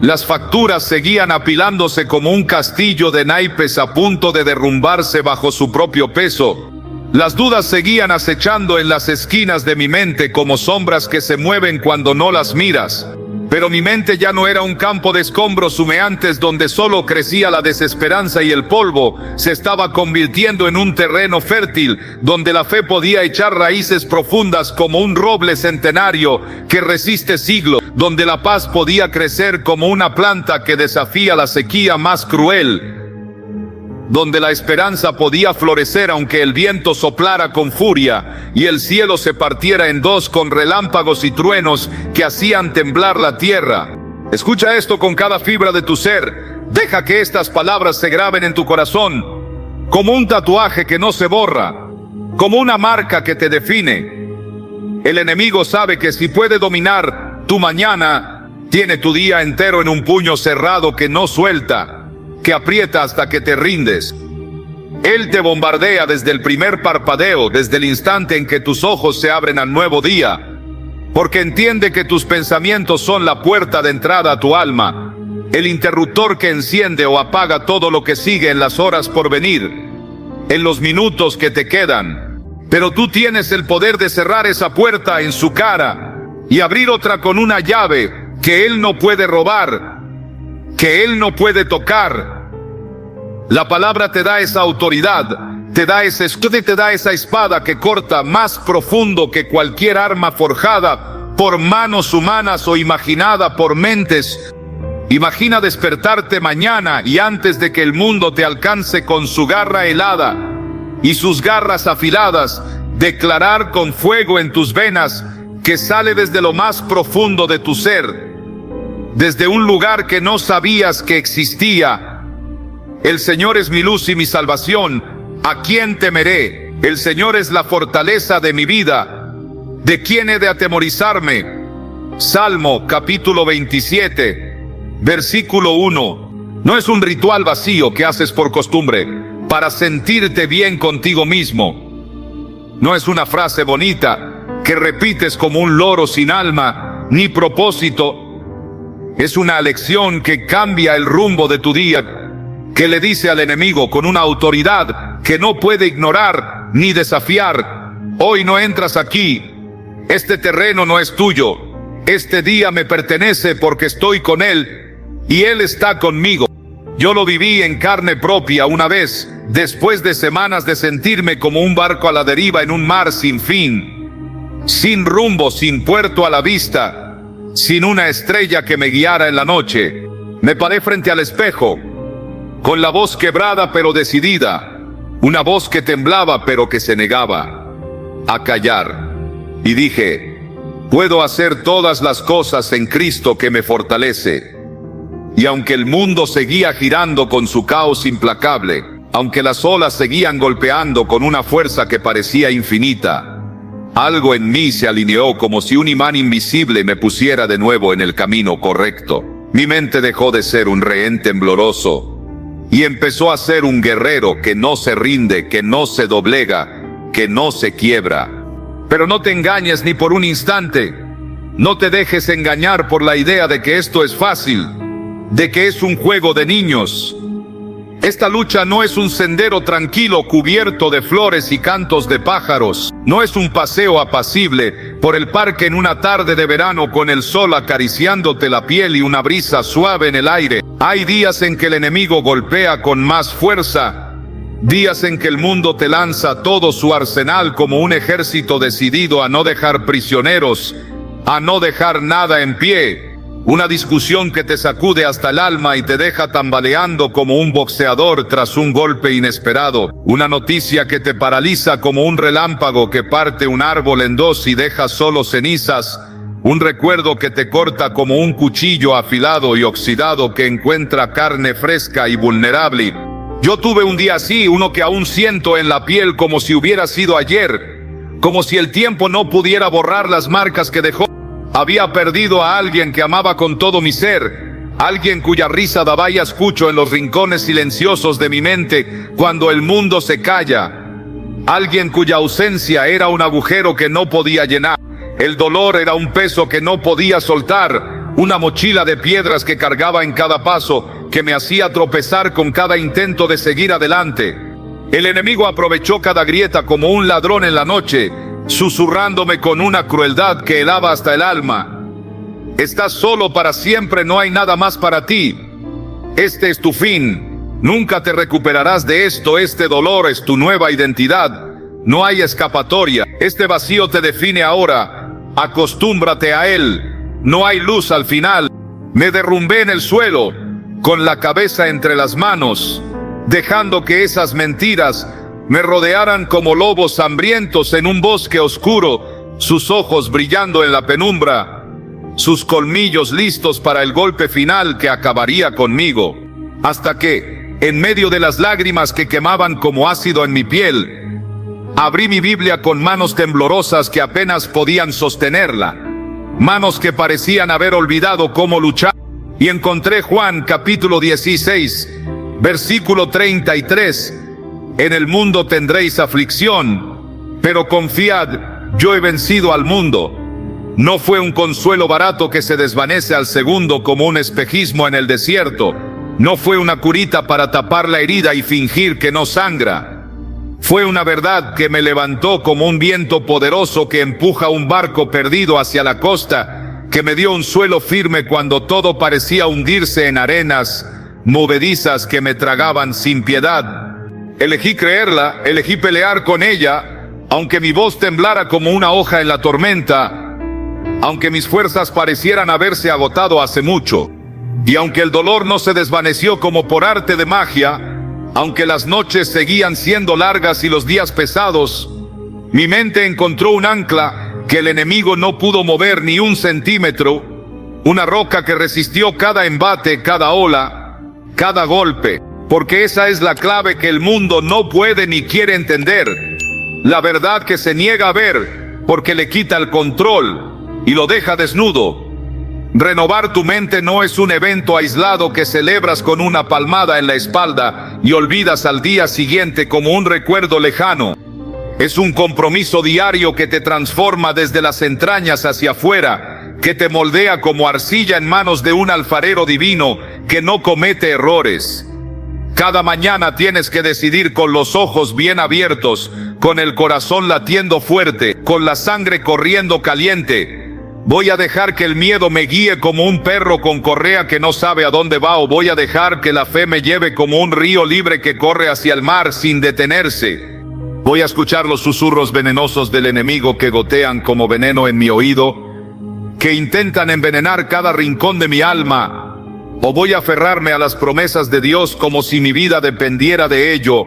Las facturas seguían apilándose como un castillo de naipes a punto de derrumbarse bajo su propio peso. Las dudas seguían acechando en las esquinas de mi mente como sombras que se mueven cuando no las miras. Pero mi mente ya no era un campo de escombros humeantes donde solo crecía la desesperanza y el polvo. Se estaba convirtiendo en un terreno fértil donde la fe podía echar raíces profundas como un roble centenario que resiste siglos, donde la paz podía crecer como una planta que desafía la sequía más cruel, donde la esperanza podía florecer aunque el viento soplara con furia y el cielo se partiera en dos con relámpagos y truenos que hacían temblar la tierra. Escucha esto con cada fibra de tu ser. Deja que estas palabras se graben en tu corazón, como un tatuaje que no se borra, como una marca que te define. El enemigo sabe que si puede dominar tu mañana, tiene tu día entero en un puño cerrado que no suelta, que aprieta hasta que te rindes. Él te bombardea desde el primer parpadeo, desde el instante en que tus ojos se abren al nuevo día, porque entiende que tus pensamientos son la puerta de entrada a tu alma, el interruptor que enciende o apaga todo lo que sigue en las horas por venir, en los minutos que te quedan. Pero tú tienes el poder de cerrar esa puerta en su cara y abrir otra con una llave que él no puede robar, que él no puede tocar. La palabra te da esa autoridad, te da ese escudo y te da esa espada que corta más profundo que cualquier arma forjada por manos humanas o imaginada por mentes. Imagina despertarte mañana y antes de que el mundo te alcance con su garra helada y sus garras afiladas, declarar con fuego en tus venas que sale desde lo más profundo de tu ser, desde un lugar que no sabías que existía. El Señor es mi luz y mi salvación, ¿a quién temeré? El Señor es la fortaleza de mi vida, ¿de quién he de atemorizarme? Salmo capítulo 27, versículo 1. No es un ritual vacío que haces por costumbre, para sentirte bien contigo mismo. No es una frase bonita que repites como un loro sin alma ni propósito. Es una lección que cambia el rumbo de tu día, que le dice al enemigo con una autoridad que no puede ignorar ni desafiar: hoy no entras aquí, este terreno no es tuyo, este día me pertenece porque estoy con él y él está conmigo. Yo lo viví en carne propia una vez, después de semanas de sentirme como un barco a la deriva en un mar sin fin, sin rumbo, sin puerto a la vista, sin una estrella que me guiara en la noche. Me paré frente al espejo, con la voz quebrada pero decidida, una voz que temblaba pero que se negaba a callar, y dije: puedo hacer todas las cosas en Cristo que me fortalece. Y aunque el mundo seguía girando con su caos implacable, aunque las olas seguían golpeando con una fuerza que parecía infinita, algo en mí se alineó como si un imán invisible me pusiera de nuevo en el camino correcto. Mi mente dejó de ser un rehén tembloroso y empezó a ser un guerrero que no se rinde, que no se doblega, que no se quiebra. Pero no te engañes ni por un instante. No te dejes engañar por la idea de que esto es fácil, de que es un juego de niños. Esta lucha no es un sendero tranquilo cubierto de flores y cantos de pájaros. No es un paseo apacible por el parque en una tarde de verano con el sol acariciándote la piel y una brisa suave en el aire. Hay días en que el enemigo golpea con más fuerza, días en que el mundo te lanza todo su arsenal como un ejército decidido a no dejar prisioneros, a no dejar nada en pie. Una discusión que te sacude hasta el alma y te deja tambaleando como un boxeador tras un golpe inesperado. Una noticia que te paraliza como un relámpago que parte un árbol en dos y deja solo cenizas. Un recuerdo que te corta como un cuchillo afilado y oxidado que encuentra carne fresca y vulnerable. Yo tuve un día así, uno que aún siento en la piel como si hubiera sido ayer, como si el tiempo no pudiera borrar las marcas que dejó. Había perdido a alguien que amaba con todo mi ser, alguien cuya risa daba y escucho en los rincones silenciosos de mi mente cuando el mundo se calla, alguien cuya ausencia era un agujero que no podía llenar. El dolor era un peso que no podía soltar, una mochila de piedras que cargaba en cada paso, que me hacía tropezar con cada intento de seguir adelante. El enemigo aprovechó cada grieta como un ladrón en la noche, susurrándome con una crueldad que helaba hasta el alma. Estás solo para siempre, no hay nada más para ti. Este es tu fin, nunca te recuperarás de esto, este dolor es tu nueva identidad. No hay escapatoria, este vacío te define ahora, acostúmbrate a él, no hay luz al final. Me derrumbé en el suelo, con la cabeza entre las manos, dejando que esas mentiras me rodearan como lobos hambrientos en un bosque oscuro, sus ojos brillando en la penumbra, sus colmillos listos para el golpe final que acabaría conmigo. Hasta que, en medio de las lágrimas que quemaban como ácido en mi piel, abrí mi Biblia con manos temblorosas que apenas podían sostenerla, manos que parecían haber olvidado cómo luchar, y encontré Juan capítulo 16, versículo 33, en el mundo tendréis aflicción, pero confiad, yo he vencido al mundo. No fue un consuelo barato que se desvanece al segundo como un espejismo en el desierto. No fue una curita para tapar la herida y fingir que no sangra. Fue una verdad que me levantó como un viento poderoso que empuja un barco perdido hacia la costa, que me dio un suelo firme cuando todo parecía hundirse en arenas movedizas que me tragaban sin piedad. Elegí creerla, elegí pelear con ella, aunque mi voz temblara como una hoja en la tormenta, aunque mis fuerzas parecieran haberse agotado hace mucho, y aunque el dolor no se desvaneció como por arte de magia, aunque las noches seguían siendo largas y los días pesados, mi mente encontró un ancla que el enemigo no pudo mover ni un centímetro, una roca que resistió cada embate, cada ola, cada golpe. Porque esa es la clave que el mundo no puede ni quiere entender. La verdad que se niega a ver, porque le quita el control y lo deja desnudo. Renovar tu mente no es un evento aislado que celebras con una palmada en la espalda y olvidas al día siguiente como un recuerdo lejano. Es un compromiso diario que te transforma desde las entrañas hacia afuera, que te moldea como arcilla en manos de un alfarero divino que no comete errores. Cada mañana tienes que decidir con los ojos bien abiertos, con el corazón latiendo fuerte, con la sangre corriendo caliente. ¿Voy a dejar que el miedo me guíe como un perro con correa que no sabe a dónde va, o voy a dejar que la fe me lleve como un río libre que corre hacia el mar sin detenerse? Voy a escuchar los susurros venenosos del enemigo que gotean como veneno en mi oído, que intentan envenenar cada rincón de mi alma. ¿O voy a aferrarme a las promesas de Dios como si mi vida dependiera de ello?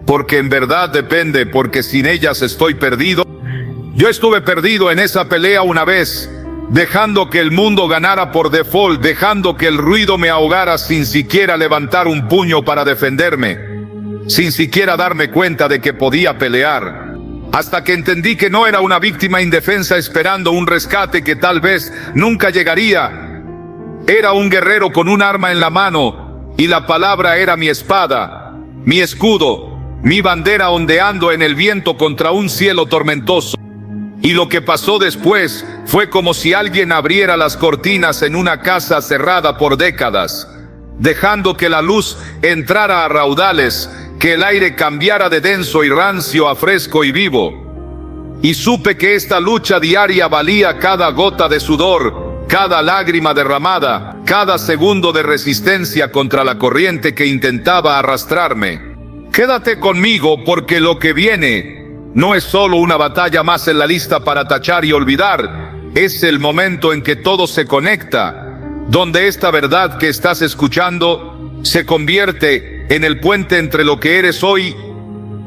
Porque en verdad depende, porque sin ellas estoy perdido. Yo estuve perdido en esa pelea una vez, dejando que el mundo ganara por default, dejando que el ruido me ahogara sin siquiera levantar un puño para defenderme, sin siquiera darme cuenta de que podía pelear. Hasta que entendí que no era una víctima indefensa esperando un rescate que tal vez nunca llegaría. Era un guerrero con un arma en la mano, y la palabra era mi espada, mi escudo, mi bandera ondeando en el viento contra un cielo tormentoso. Y lo que pasó después fue como si alguien abriera las cortinas en una casa cerrada por décadas, dejando que la luz entrara a raudales, que el aire cambiara de denso y rancio a fresco y vivo. Y supe que esta lucha diaria valía cada gota de sudor, cada lágrima derramada, cada segundo de resistencia contra la corriente que intentaba arrastrarme. Quédate conmigo, porque lo que viene no es solo una batalla más en la lista para tachar y olvidar. Es el momento en que todo se conecta, donde esta verdad que estás escuchando se convierte en el puente entre lo que eres hoy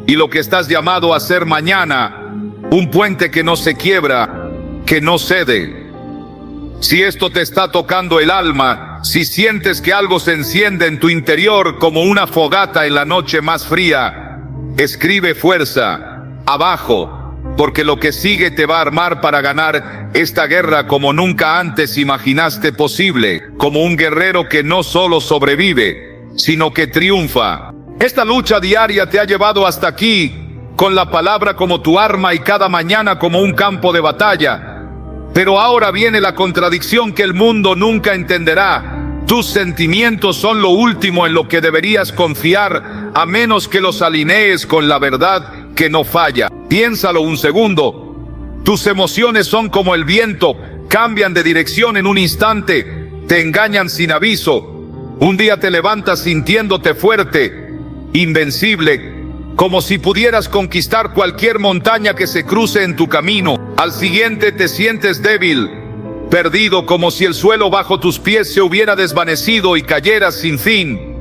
y lo que estás llamado a ser mañana. Un puente que no se quiebra, que no cede. Si esto te está tocando el alma, si sientes que algo se enciende en tu interior como una fogata en la noche más fría, escribe fuerza abajo, porque lo que sigue te va a armar para ganar esta guerra como nunca antes imaginaste posible, como un guerrero que no solo sobrevive, sino que triunfa. Esta lucha diaria te ha llevado hasta aquí, con la palabra como tu arma y cada mañana como un campo de batalla. Pero ahora viene la contradicción que el mundo nunca entenderá. Tus sentimientos son lo último en lo que deberías confiar, a menos que los alinees con la verdad que no falla. Piénsalo un segundo. Tus emociones son como el viento, cambian de dirección en un instante, te engañan sin aviso. Un día te levantas sintiéndote fuerte, invencible, como si pudieras conquistar cualquier montaña que se cruce en tu camino. Al siguiente te sientes débil, perdido, como si el suelo bajo tus pies se hubiera desvanecido y cayeras sin fin.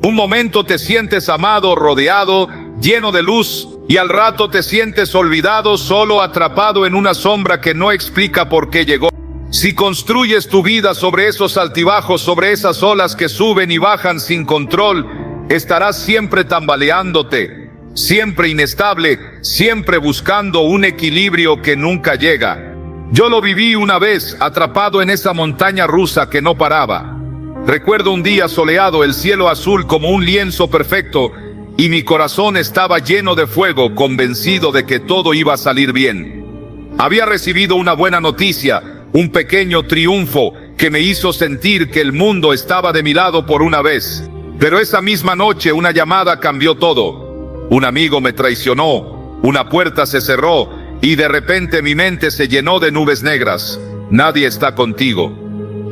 Un momento te sientes amado, rodeado, lleno de luz, y al rato te sientes olvidado, solo atrapado en una sombra que no explica por qué llegó. Si construyes tu vida sobre esos altibajos, sobre esas olas que suben y bajan sin control, estarás siempre tambaleándote, siempre inestable, siempre buscando un equilibrio que nunca llega. Yo lo viví una vez, atrapado en esa montaña rusa que no paraba. Recuerdo un día soleado, el cielo azul como un lienzo perfecto, y mi corazón estaba lleno de fuego, convencido de que todo iba a salir bien. Había recibido una buena noticia, un pequeño triunfo que me hizo sentir que el mundo estaba de mi lado por una vez. Pero esa misma noche una llamada cambió todo. Un amigo me traicionó, una puerta se cerró y de repente mi mente se llenó de nubes negras. Nadie está contigo.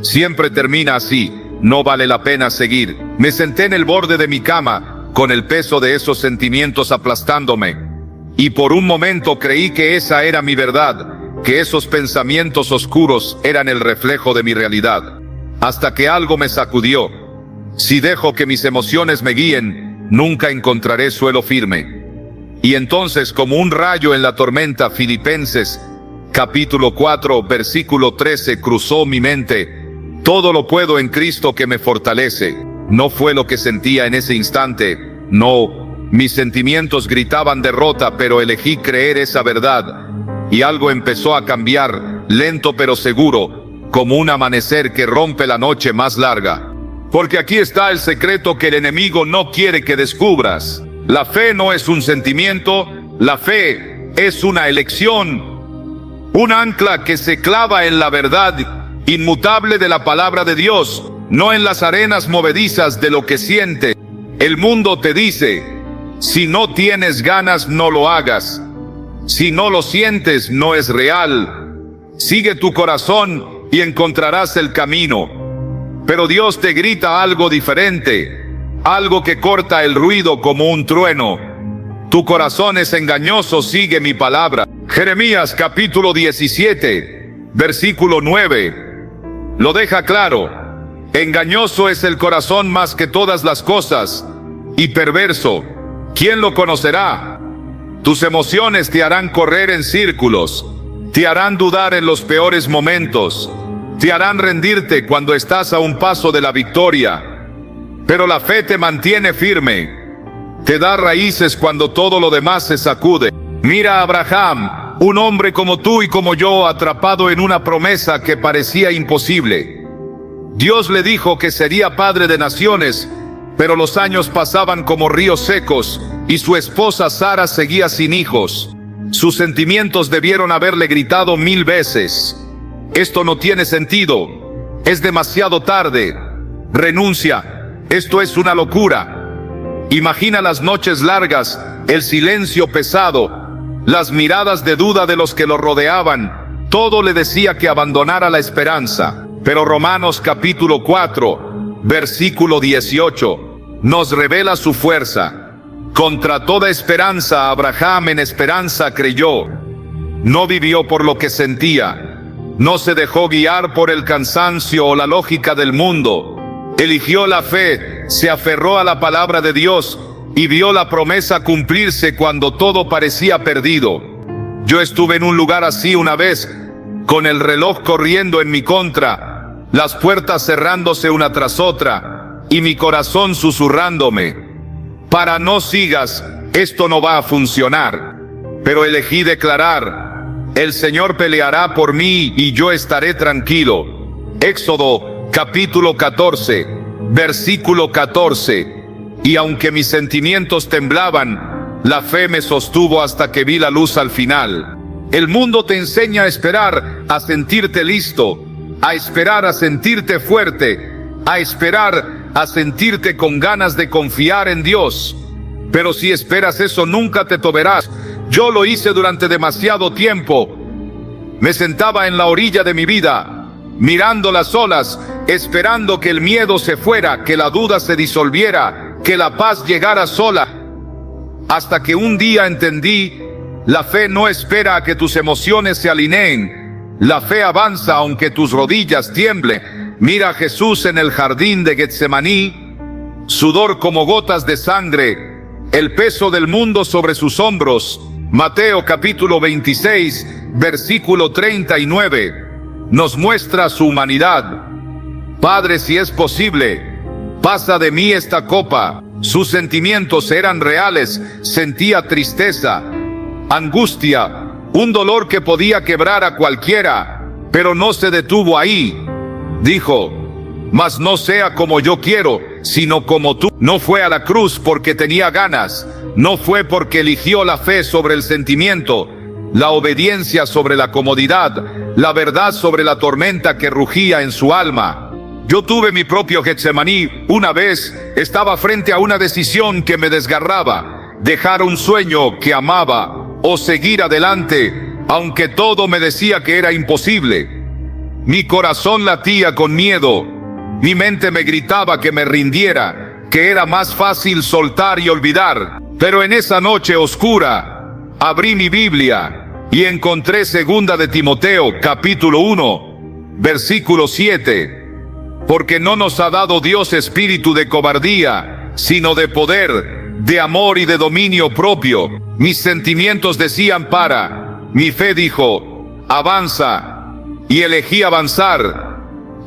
Siempre termina así, no vale la pena seguir. Me senté en el borde de mi cama, con el peso de esos sentimientos aplastándome. Y por un momento creí que esa era mi verdad, que esos pensamientos oscuros eran el reflejo de mi realidad. Hasta que algo me sacudió. Si dejo que mis emociones me guíen, nunca encontraré suelo firme. Y entonces, como un rayo en la tormenta, Filipenses, capítulo 4, versículo 13, cruzó mi mente. Todo lo puedo en Cristo que me fortalece. No fue lo que sentía en ese instante. No, mis sentimientos gritaban derrota, pero elegí creer esa verdad. Y algo empezó a cambiar, lento pero seguro, como un amanecer que rompe la noche más larga. Porque aquí está el secreto que el enemigo no quiere que descubras. La fe no es un sentimiento, la fe es una elección. Un ancla que se clava en la verdad inmutable de la palabra de Dios, no en las arenas movedizas de lo que siente. El mundo te dice, si no tienes ganas, no lo hagas. Si no lo sientes, no es real. Sigue tu corazón y encontrarás el camino. Pero Dios te grita algo diferente, algo que corta el ruido como un trueno. Tu corazón es engañoso, sigue mi palabra. Jeremías capítulo 17, versículo 9, lo deja claro. Engañoso es el corazón más que todas las cosas, y perverso, ¿quién lo conocerá? Tus emociones te harán correr en círculos, te harán dudar en los peores momentos, te harán rendirte cuando estás a un paso de la victoria. Pero la fe te mantiene firme, te da raíces cuando todo lo demás se sacude. Mira a Abraham, un hombre como tú y como yo, atrapado en una promesa que parecía imposible. Dios le dijo que sería padre de naciones, Pero los años pasaban como ríos secos, y su esposa Sara seguía sin hijos. Sus sentimientos debieron haberle gritado 1000 veces: esto no tiene sentido, es demasiado tarde, renuncia, esto es una locura. Imagina las noches largas, el silencio pesado, las miradas de duda de los que lo rodeaban. Todo le decía que abandonara la esperanza. Pero Romanos capítulo 4, versículo 18, nos revela su fuerza. Contra toda esperanza, Abraham en esperanza creyó. No vivió por lo que sentía. No se dejó guiar por el cansancio o la lógica del mundo. Eligió la fe, se aferró a la palabra de Dios y vio la promesa cumplirse cuando todo parecía perdido. Yo estuve en un lugar así una vez, con el reloj corriendo en mi contra, las puertas cerrándose una tras otra, y mi corazón susurrándome: para no sigas, esto no va a funcionar. Pero elegí declarar: el Señor peleará por mí y yo estaré tranquilo. Éxodo capítulo 14, versículo 14. Y aunque mis sentimientos temblaban, la fe me sostuvo hasta que vi la luz al final. El mundo te enseña a esperar, a sentirte listo, a esperar, a sentirte fuerte, a esperar, a sentirte con ganas de confiar en Dios. Pero si esperas eso, nunca te toverás. Yo lo hice durante demasiado tiempo. Me sentaba en la orilla de mi vida, mirando las olas, esperando que el miedo se fuera, que la duda se disolviera, que la paz llegara sola. Hasta que un día entendí: la fe no espera a que tus emociones se alineen. La fe avanza aunque tus rodillas tiemblen. Mira a Jesús en el jardín de Getsemaní, sudor como gotas de sangre, el peso del mundo sobre sus hombros. Mateo capítulo 26, versículo 39, nos muestra su humanidad. Padre, si es posible, pasa de mí esta copa. Sus sentimientos eran reales. Sentía tristeza, angustia, un dolor que podía quebrar a cualquiera, pero no se detuvo ahí. Dijo: mas no sea como yo quiero, sino como tú. No fue a la cruz porque tenía ganas, no fue porque eligió la fe sobre el sentimiento, la obediencia sobre la comodidad, la verdad sobre la tormenta que rugía en su alma. Yo tuve mi propio Getsemaní. Una vez estaba frente a una decisión que me desgarraba: dejar un sueño que amaba o seguir adelante, aunque todo me decía que era imposible. Mi corazón latía con miedo, mi mente me gritaba que me rindiera, que era más fácil soltar y olvidar. Pero en esa noche oscura, abrí mi Biblia y encontré 2 de Timoteo, capítulo 1, versículo 7. Porque no nos ha dado Dios espíritu de cobardía, sino de poder, de amor y de dominio propio. Mis sentimientos decían para, mi fe dijo, avanza, y elegí avanzar,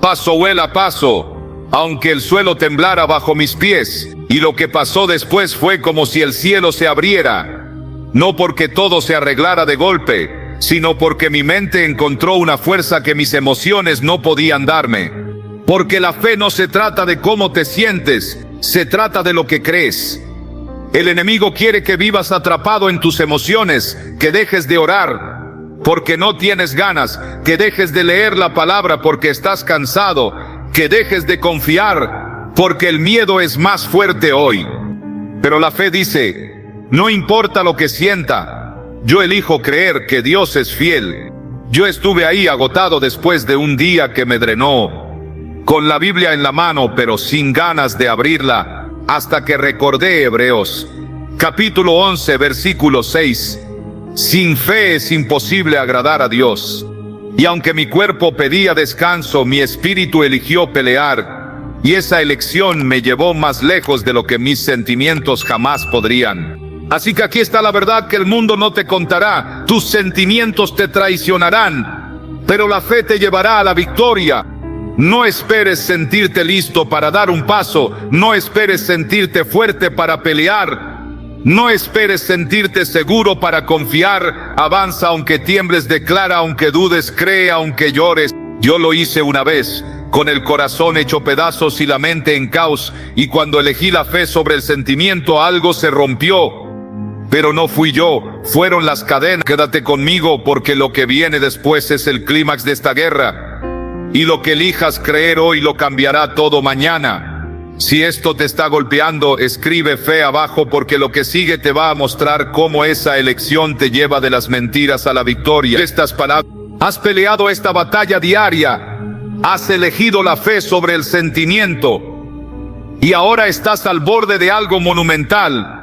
paso a paso, aunque el suelo temblara bajo mis pies. Y lo que pasó después fue como si el cielo se abriera, no porque todo se arreglara de golpe, sino porque mi mente encontró una fuerza que mis emociones no podían darme. Porque la fe no se trata de cómo te sientes, se trata de lo que crees. El enemigo quiere que vivas atrapado en tus emociones, que dejes de orar porque no tienes ganas, que dejes de leer la palabra porque estás cansado, que dejes de confiar porque el miedo es más fuerte hoy. Pero la fe dice, no importa lo que sienta, yo elijo creer que Dios es fiel. Yo estuve ahí agotado después de un día que me drenó, con la Biblia en la mano pero sin ganas de abrirla, hasta que recordé Hebreos capítulo 11 versículo 6. Sin fe es imposible agradar a Dios. Y aunque mi cuerpo pedía descanso, mi espíritu eligió pelear, y esa elección me llevó más lejos de lo que mis sentimientos jamás podrían. Así que aquí está la verdad que el mundo no te contará. Tus sentimientos te traicionarán, pero la fe te llevará a la victoria. No esperes sentirte listo para dar un paso. No esperes sentirte fuerte para pelear. No esperes sentirte seguro para confiar. Avanza aunque tiembles, declara aunque dudes, cree aunque llores. Yo lo hice una vez, con el corazón hecho pedazos y la mente en caos, y cuando elegí la fe sobre el sentimiento, algo se rompió. Pero no fui yo, fueron las cadenas. Quédate conmigo, porque lo que viene después es el clímax de esta guerra. Y lo que elijas creer hoy lo cambiará todo mañana. Si esto te está golpeando, escribe fe abajo, porque lo que sigue te va a mostrar cómo esa elección te lleva de las mentiras a la victoria. Estas palabras: has peleado esta batalla diaria, has elegido la fe sobre el sentimiento, y ahora estás al borde de algo monumental.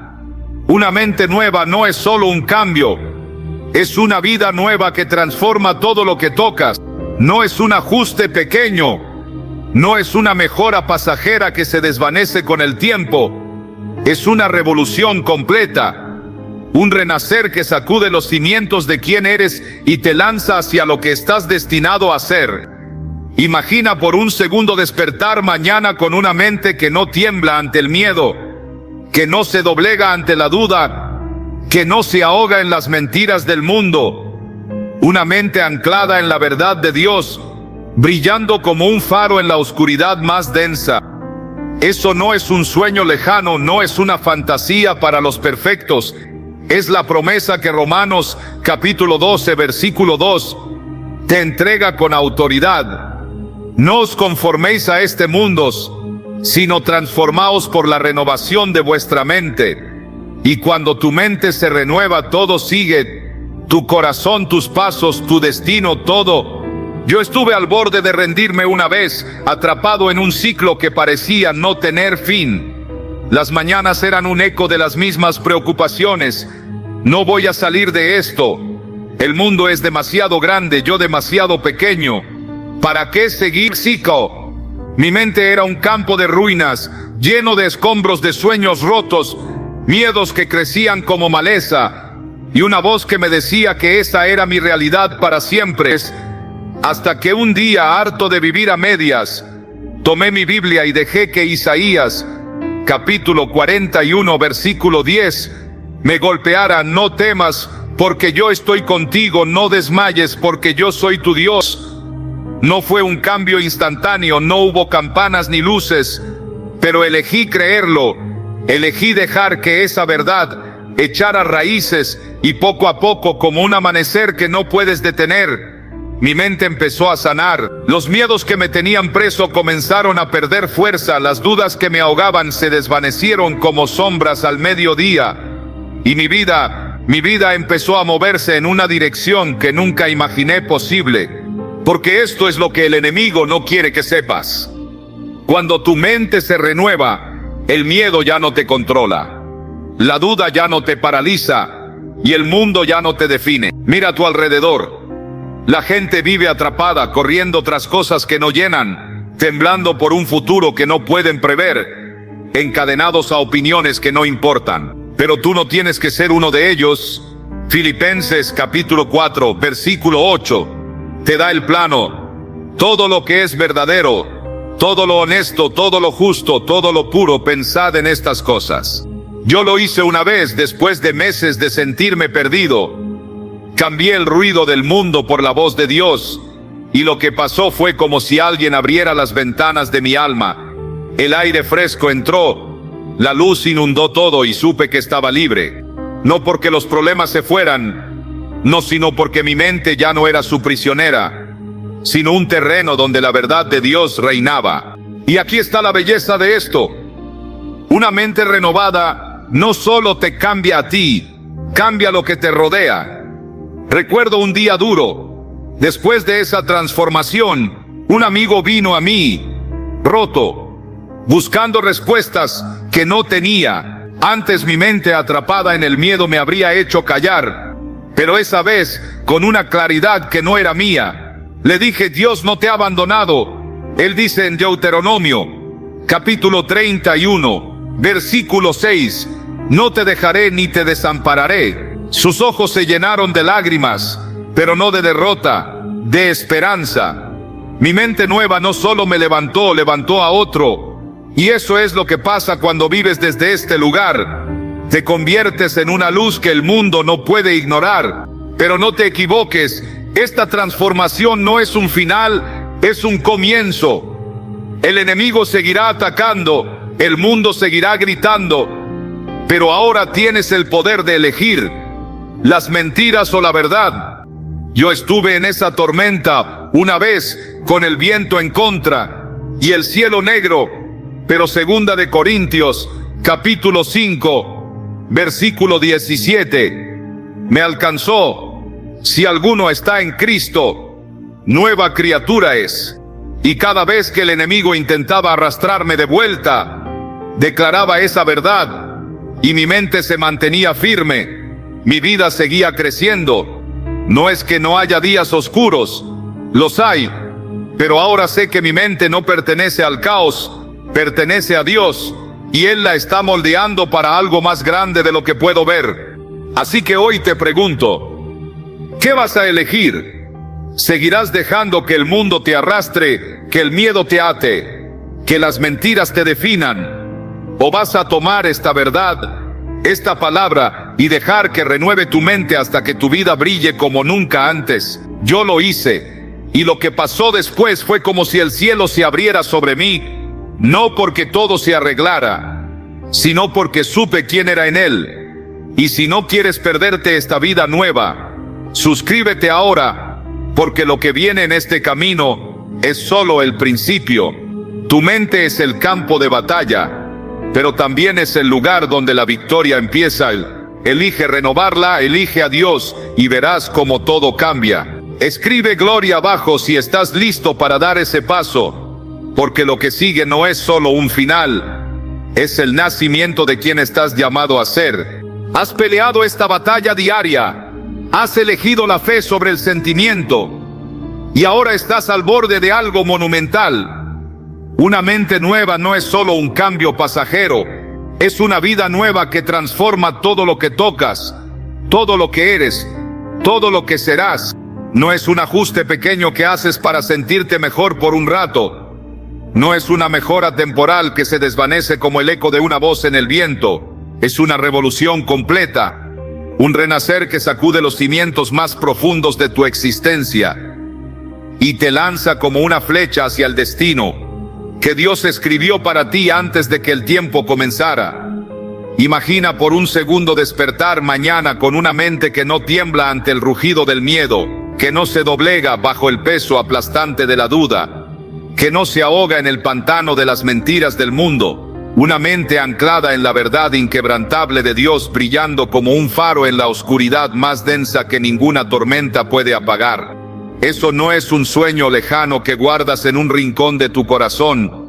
Una mente nueva no es solo un cambio, es una vida nueva que transforma todo lo que tocas. No es un ajuste pequeño, no es una mejora pasajera que se desvanece con el tiempo. Es una revolución completa, un renacer que sacude los cimientos de quién eres y te lanza hacia lo que estás destinado a ser. Imagina por un segundo despertar mañana con una mente que no tiembla ante el miedo, que no se doblega ante la duda, que no se ahoga en las mentiras del mundo. Una mente anclada en la verdad de Dios, brillando como un faro en la oscuridad más densa. Eso no es un sueño lejano, no es una fantasía para los perfectos. Es la promesa que Romanos capítulo 12, versículo 2, te entrega con autoridad. No os conforméis a este mundo, sino transformaos por la renovación de vuestra mente. Y cuando tu mente se renueva, todo sigue, tu corazón, tus pasos, tu destino, todo. Yo estuve al borde de rendirme una vez, atrapado en un ciclo que parecía no tener fin. Las mañanas eran un eco de las mismas preocupaciones. No voy a salir de esto. El mundo es demasiado grande, yo demasiado pequeño. ¿Para qué seguir ciclo? Mi mente era un campo de ruinas, lleno de escombros de sueños rotos, miedos que crecían como maleza, y una voz que me decía que esa era mi realidad para siempre. Hasta que un día, harto de vivir a medias, tomé mi Biblia y dejé que Isaías, capítulo 41, versículo 10, me golpeara. No temas, porque yo estoy contigo, no desmayes, porque yo soy tu Dios. No fue un cambio instantáneo, no hubo campanas ni luces, pero elegí creerlo, elegí dejar que esa verdad echara raíces, y poco a poco, como un amanecer que no puedes detener, mi mente empezó a sanar. Los miedos que me tenían preso comenzaron a perder fuerza, las dudas que me ahogaban se desvanecieron como sombras al mediodía, y mi vida empezó a moverse en una dirección que nunca imaginé posible. Porque esto es lo que el enemigo no quiere que sepas. Cuando tu mente se renueva, el miedo ya no te controla, la duda ya no te paraliza, y el mundo ya no te define. Mira a tu alrededor. La gente vive atrapada, corriendo tras cosas que no llenan, temblando por un futuro que no pueden prever, encadenados a opiniones que no importan. Pero tú no tienes que ser uno de ellos. Filipenses capítulo 4, versículo 8. Te da el plano. Todo lo que es verdadero, todo lo honesto, todo lo justo, todo lo puro, pensad en estas cosas. Yo lo hice una vez después de meses de sentirme perdido. Cambié el ruido del mundo por la voz de Dios, y lo que pasó fue como si alguien abriera las ventanas de mi alma. El aire fresco entró, la luz inundó todo y supe que estaba libre. No porque los problemas se fueran, no, sino porque mi mente ya no era su prisionera, sino un terreno donde la verdad de Dios reinaba. Y aquí está la belleza de esto. Una mente renovada no solo te cambia a ti, cambia lo que te rodea. Recuerdo un día duro. Después de esa transformación, un amigo vino a mí, roto, buscando respuestas que no tenía. Antes mi mente atrapada en el miedo me habría hecho callar, pero esa vez, con una claridad que no era mía, le dije: Dios no te ha abandonado. Él dice en Deuteronomio, capítulo 31, versículo 6, no te dejaré ni te desampararé. Sus ojos se llenaron de lágrimas, pero no de derrota, de esperanza. Mi mente nueva no solo me levantó, levantó a otro. Y eso es lo que pasa cuando vives desde este lugar. Te conviertes en una luz que el mundo no puede ignorar. Pero no te equivoques, esta transformación no es un final, es un comienzo. El enemigo seguirá atacando, el mundo seguirá gritando, pero ahora tienes el poder de elegir las mentiras o la verdad. Yo estuve en esa tormenta una vez con el viento en contra y el cielo negro, pero 2 de Corintios, capítulo 5, versículo 17, me alcanzó. Si alguno está en Cristo, nueva criatura es. Y cada vez que el enemigo intentaba arrastrarme de vuelta, declaraba esa verdad y mi mente se mantenía firme. Mi vida seguía creciendo. No es que no haya días oscuros, los hay, pero ahora sé que mi mente no pertenece al caos, pertenece a Dios, y Él la está moldeando para algo más grande de lo que puedo ver. Así que hoy te pregunto, ¿qué vas a elegir? ¿Seguirás dejando que el mundo te arrastre, que el miedo te ate, que las mentiras te definan? ¿O vas a tomar esta verdad, esta palabra, y dejar que renueve tu mente hasta que tu vida brille como nunca antes? Yo lo hice, y lo que pasó después fue como si el cielo se abriera sobre mí, no porque todo se arreglara, sino porque supe quién era en Él. Y si no quieres perderte esta vida nueva, suscríbete ahora, porque lo que viene en este camino es solo el principio. Tu mente es el campo de batalla, pero también es el lugar donde la victoria empieza. Elige renovarla, elige a Dios y verás cómo todo cambia. Escribe gloria abajo si estás listo para dar ese paso, porque lo que sigue no es solo un final, es el nacimiento de quien estás llamado a ser. Has peleado esta batalla diaria, has elegido la fe sobre el sentimiento, y ahora estás al borde de algo monumental. Una mente nueva no es solo un cambio pasajero, es una vida nueva que transforma todo lo que tocas, todo lo que eres, todo lo que serás. No es un ajuste pequeño que haces para sentirte mejor por un rato. No es una mejora temporal que se desvanece como el eco de una voz en el viento. Es una revolución completa, un renacer que sacude los cimientos más profundos de tu existencia y te lanza como una flecha hacia el destino que Dios escribió para ti antes de que el tiempo comenzara. Imagina por un segundo despertar mañana con una mente que no tiembla ante el rugido del miedo, que no se doblega bajo el peso aplastante de la duda, que no se ahoga en el pantano de las mentiras del mundo. Una mente anclada en la verdad inquebrantable de Dios, brillando como un faro en la oscuridad más densa que ninguna tormenta puede apagar. Eso no es un sueño lejano que guardas en un rincón de tu corazón.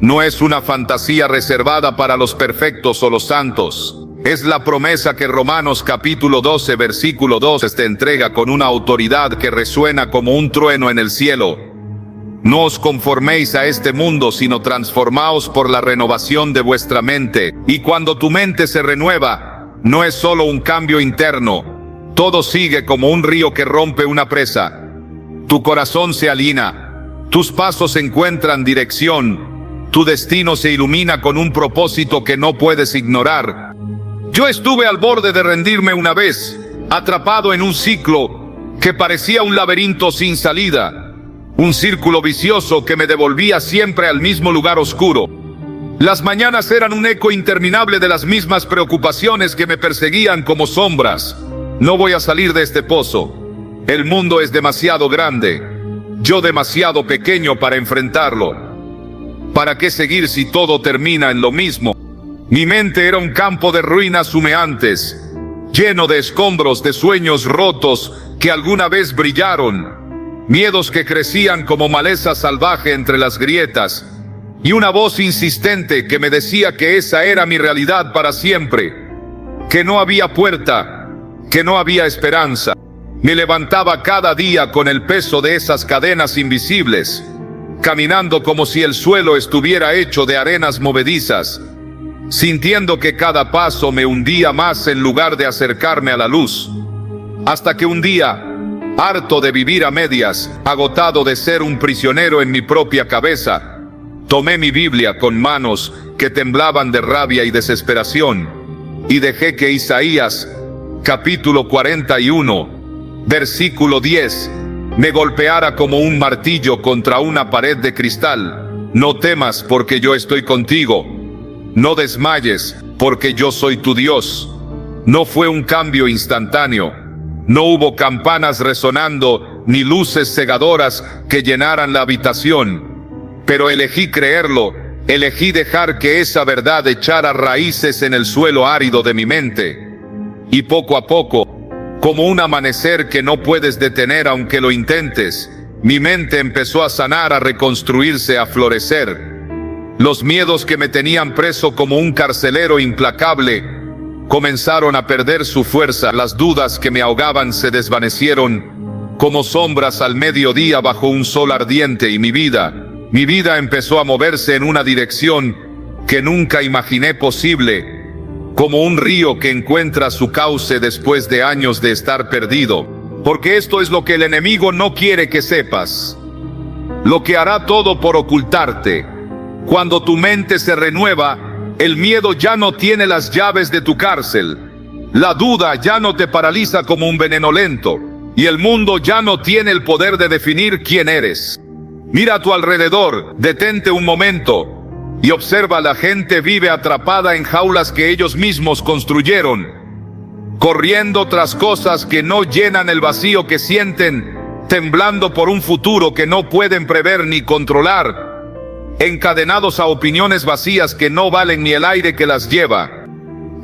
No es una fantasía reservada para los perfectos o los santos. Es la promesa que Romanos capítulo 12 versículo 2 te entrega con una autoridad que resuena como un trueno en el cielo. No os conforméis a este mundo, sino transformaos por la renovación de vuestra mente. Y cuando tu mente se renueva, no es solo un cambio interno. Todo sigue como un río que rompe una presa. Tu corazón se alinea, tus pasos encuentran dirección, tu destino se ilumina con un propósito que no puedes ignorar. Yo estuve al borde de rendirme una vez, atrapado en un ciclo que parecía un laberinto sin salida, un círculo vicioso que me devolvía siempre al mismo lugar oscuro. Las mañanas eran un eco interminable de las mismas preocupaciones que me perseguían como sombras. No voy a salir de este pozo. El mundo es demasiado grande, yo demasiado pequeño para enfrentarlo. ¿Para qué seguir si todo termina en lo mismo? Mi mente era un campo de ruinas humeantes, lleno de escombros de sueños rotos que alguna vez brillaron, miedos que crecían como maleza salvaje entre las grietas, y una voz insistente que me decía que esa era mi realidad para siempre, que no había puerta, que no había esperanza. Me levantaba cada día con el peso de esas cadenas invisibles, caminando como si el suelo estuviera hecho de arenas movedizas, sintiendo que cada paso me hundía más en lugar de acercarme a la luz. Hasta que un día, harto de vivir a medias, agotado de ser un prisionero en mi propia cabeza, tomé mi Biblia con manos que temblaban de rabia y desesperación, y dejé que Isaías, capítulo 41, versículo 10, me golpeara como un martillo contra una pared de cristal. No temas, porque yo estoy contigo. No desmayes, porque yo soy tu Dios. No fue un cambio instantáneo. No hubo campanas resonando, ni luces cegadoras que llenaran la habitación. Pero elegí creerlo, elegí dejar que esa verdad echara raíces en el suelo árido de mi mente. Y poco a poco, como un amanecer que no puedes detener aunque lo intentes, mi mente empezó a sanar, a reconstruirse, a florecer. Los miedos que me tenían preso como un carcelero implacable comenzaron a perder su fuerza. Las dudas que me ahogaban se desvanecieron como sombras al mediodía bajo un sol ardiente, y mi vida empezó a moverse en una dirección que nunca imaginé posible, como un río que encuentra su cauce después de años de estar perdido. Porque esto es lo que el enemigo no quiere que sepas, lo que hará todo por ocultarte. Cuando tu mente se renueva, el miedo ya no tiene las llaves de tu cárcel, la duda ya no te paraliza como un veneno lento, y el mundo ya no tiene el poder de definir quién eres. Mira a tu alrededor, detente un momento y observa. La gente vive atrapada en jaulas que ellos mismos construyeron, corriendo tras cosas que no llenan el vacío que sienten, temblando por un futuro que no pueden prever ni controlar, encadenados a opiniones vacías que no valen ni el aire que las lleva.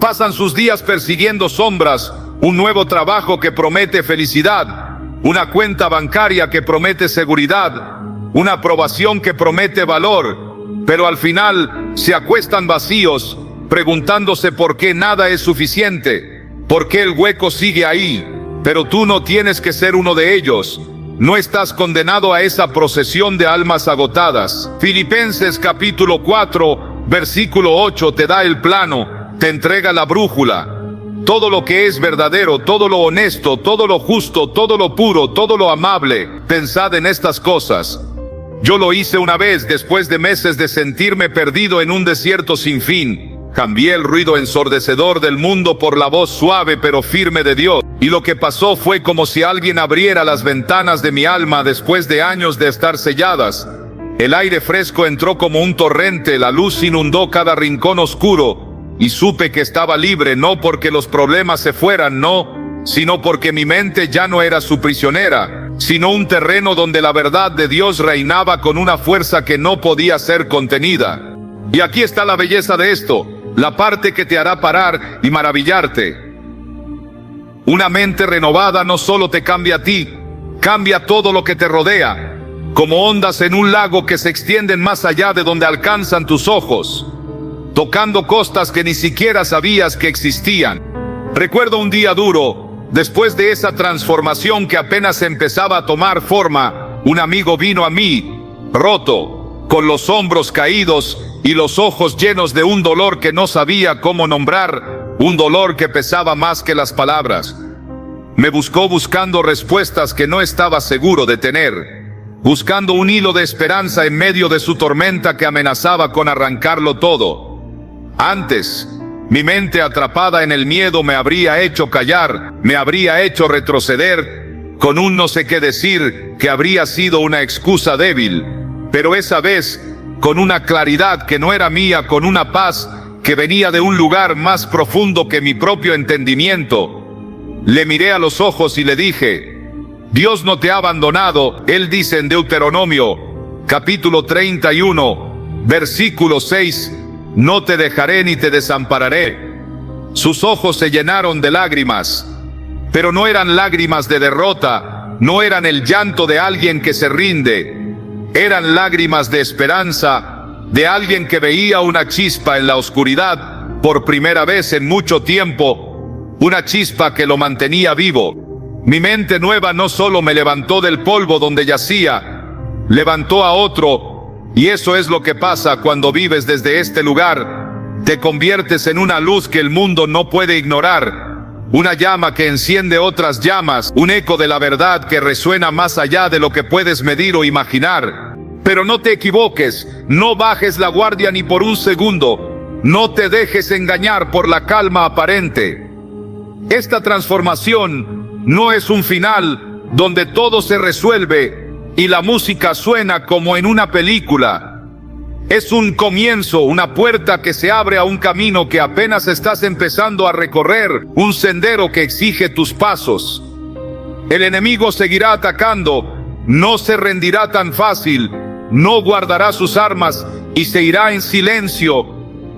Pasan sus días persiguiendo sombras, un nuevo trabajo que promete felicidad, una cuenta bancaria que promete seguridad, una aprobación que promete valor, pero al final se acuestan vacíos, preguntándose por qué nada es suficiente. ¿Por qué el hueco sigue ahí? Pero tú no tienes que ser uno de ellos. No estás condenado a esa procesión de almas agotadas. Filipenses capítulo 4, versículo 8 te da el plano, te entrega la brújula. Todo lo que es verdadero, todo lo honesto, todo lo justo, todo lo puro, todo lo amable, pensad en estas cosas. Yo lo hice una vez después de meses de sentirme perdido en un desierto sin fin. Cambié el ruido ensordecedor del mundo por la voz suave pero firme de Dios. Y lo que pasó fue como si alguien abriera las ventanas de mi alma después de años de estar selladas. El aire fresco entró como un torrente, la luz inundó cada rincón oscuro, y supe que estaba libre, no porque los problemas se fueran, no, sino porque mi mente ya no era su prisionera, sino un terreno donde la verdad de Dios reinaba con una fuerza que no podía ser contenida. Y aquí está la belleza de esto, la parte que te hará parar y maravillarte. Una mente renovada no solo te cambia a ti, cambia todo lo que te rodea, como ondas en un lago que se extienden más allá de donde alcanzan tus ojos, tocando costas que ni siquiera sabías que existían. Recuerdo un día duro, después de esa transformación que apenas empezaba a tomar forma. Un amigo vino a mí, roto, con los hombros caídos y los ojos llenos de un dolor que no sabía cómo nombrar, un dolor que pesaba más que las palabras. Me buscó buscando respuestas que no estaba seguro de tener, buscando un hilo de esperanza en medio de su tormenta que amenazaba con arrancarlo todo. Antes, mi mente atrapada en el miedo me habría hecho callar, me habría hecho retroceder, con un no sé qué decir que habría sido una excusa débil, pero esa vez, con una claridad que no era mía, con una paz que venía de un lugar más profundo que mi propio entendimiento, le miré a los ojos y le dije: Dios no te ha abandonado. Él dice en Deuteronomio, capítulo 31, versículo 6, no te dejaré ni te desampararé. Sus ojos se llenaron de lágrimas, pero no eran lágrimas de derrota, no eran el llanto de alguien que se rinde, eran lágrimas de esperanza, de alguien que veía una chispa en la oscuridad por primera vez en mucho tiempo, una chispa que lo mantenía vivo. Mi mente nueva no solo me levantó del polvo donde yacía, levantó a otro, y eso es lo que pasa cuando vives desde este lugar. Te conviertes en una luz que el mundo no puede ignorar, una llama que enciende otras llamas, un eco de la verdad que resuena más allá de lo que puedes medir o imaginar. Pero no te equivoques, no bajes la guardia ni por un segundo, no te dejes engañar por la calma aparente. Esta transformación no es un final donde todo se resuelve y la música suena como en una película. Es un comienzo, una puerta que se abre a un camino que apenas estás empezando a recorrer, un sendero que exige tus pasos. El enemigo seguirá atacando, no se rendirá tan fácil, no guardará sus armas y se irá en silencio.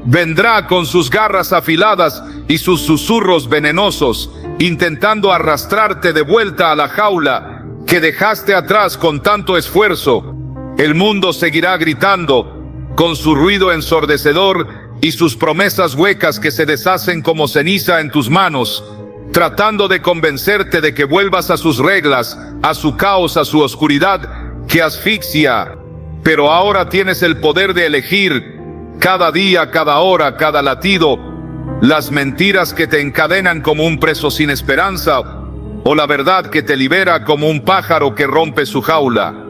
Vendrá con sus garras afiladas y sus susurros venenosos, intentando arrastrarte de vuelta a la jaula que dejaste atrás con tanto esfuerzo. El mundo seguirá gritando, con su ruido ensordecedor y sus promesas huecas que se deshacen como ceniza en tus manos, tratando de convencerte de que vuelvas a sus reglas, a su caos, a su oscuridad que asfixia. Pero ahora tienes el poder de elegir, cada día, cada hora, cada latido, las mentiras que te encadenan como un preso sin esperanza, o la verdad que te libera como un pájaro que rompe su jaula.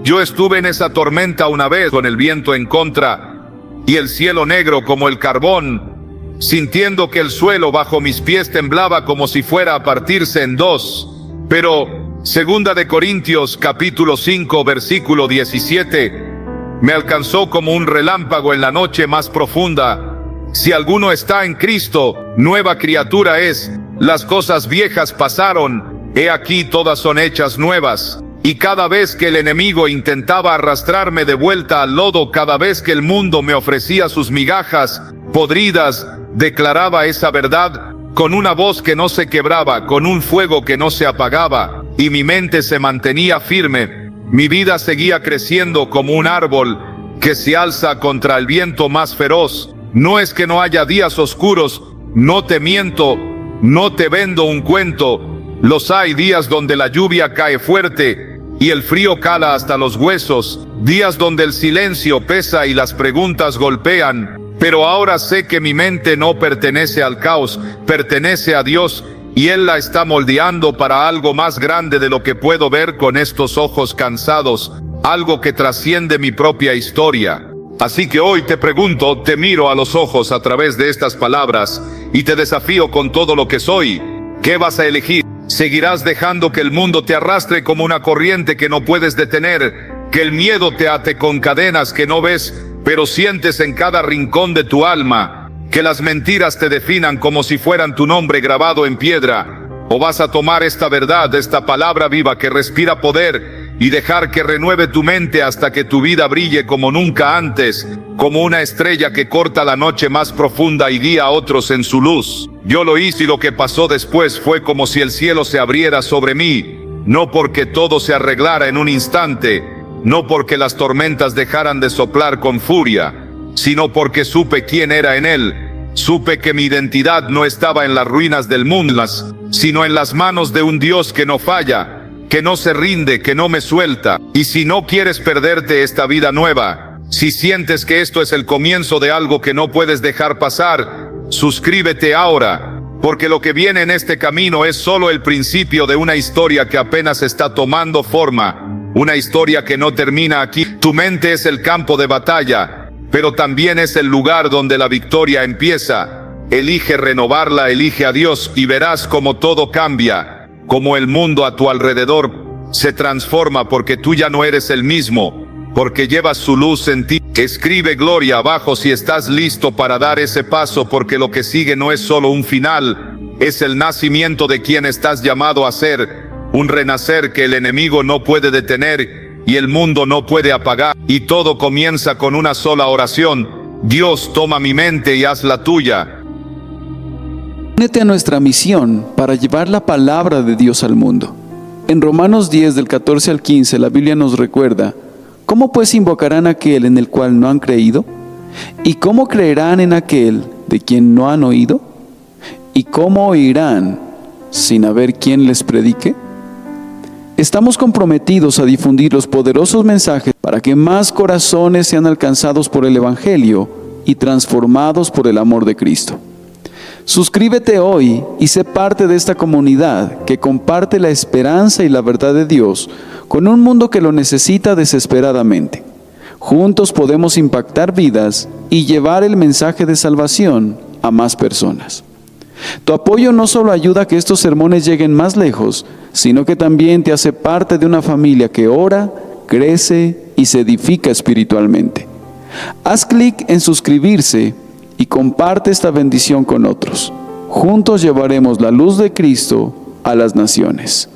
Yo estuve en esa tormenta una vez con el viento en contra y el cielo negro como el carbón, sintiendo que el suelo bajo mis pies temblaba como si fuera a partirse en dos. Pero 2 de Corintios capítulo 5 versículo 17 me alcanzó como un relámpago en la noche más profunda. Si alguno está en Cristo, nueva criatura es. Las cosas viejas pasaron, he aquí todas son hechas nuevas. Y cada vez que el enemigo intentaba arrastrarme de vuelta al lodo, cada vez que el mundo me ofrecía sus migajas podridas, declaraba esa verdad con una voz que no se quebraba, con un fuego que no se apagaba, y mi mente se mantenía firme. Mi vida seguía creciendo como un árbol que se alza contra el viento más feroz. No es que no haya días oscuros, no te miento, no te vendo un cuento. Los hay días donde la lluvia cae fuerte y el frío cala hasta los huesos, días donde el silencio pesa y las preguntas golpean. Pero ahora sé que mi mente no pertenece al caos, pertenece a Dios, y Él la está moldeando para algo más grande de lo que puedo ver con estos ojos cansados, algo que trasciende mi propia historia. Así que hoy te pregunto, te miro a los ojos a través de estas palabras y te desafío con todo lo que soy. ¿Qué vas a elegir? ¿Seguirás dejando que el mundo te arrastre como una corriente que no puedes detener, que el miedo te ate con cadenas que no ves, pero sientes en cada rincón de tu alma, que las mentiras te definan como si fueran tu nombre grabado en piedra? ¿O vas a tomar esta verdad, esta palabra viva que respira poder, y dejar que renueve tu mente hasta que tu vida brille como nunca antes, como una estrella que corta la noche más profunda y guía a otros en su luz? Yo lo hice y lo que pasó después fue como si el cielo se abriera sobre mí, no porque todo se arreglara en un instante, no porque las tormentas dejaran de soplar con furia, sino porque supe quién era en Él. Supe que mi identidad no estaba en las ruinas del mundo, sino en las manos de un Dios que no falla, que no se rinde, que no me suelta. Y si no quieres perderte esta vida nueva, si sientes que esto es el comienzo de algo que no puedes dejar pasar, suscríbete ahora, porque lo que viene en este camino es solo el principio de una historia que apenas está tomando forma, una historia que no termina aquí. Tu mente es el campo de batalla, pero también es el lugar donde la victoria empieza. Elige renovarla, elige a Dios y verás cómo todo cambia, cómo el mundo a tu alrededor se transforma, porque tú ya no eres el mismo, porque llevas su luz en ti. Escribe gloria abajo si estás listo para dar ese paso, porque lo que sigue no es solo un final, es el nacimiento de quien estás llamado a ser, un renacer que el enemigo no puede detener y el mundo no puede apagar. Y todo comienza con una sola oración: Dios, toma mi mente y haz la tuya. Únete a nuestra misión para llevar la palabra de Dios al mundo. En Romanos 10 del 14 al 15 la Biblia nos recuerda: ¿cómo pues invocarán a aquel en el cual no han creído? ¿Y cómo creerán en aquel de quien no han oído? ¿Y cómo oirán sin haber quien les predique? Estamos comprometidos a difundir los poderosos mensajes para que más corazones sean alcanzados por el Evangelio y transformados por el amor de Cristo. Suscríbete hoy y sé parte de esta comunidad que comparte la esperanza y la verdad de Dios con un mundo que lo necesita desesperadamente. Juntos podemos impactar vidas y llevar el mensaje de salvación a más personas. Tu apoyo no solo ayuda a que estos sermones lleguen más lejos, sino que también te hace parte de una familia que ora, crece y se edifica espiritualmente. Haz clic en suscribirse y comparte esta bendición con otros. Juntos llevaremos la luz de Cristo a las naciones.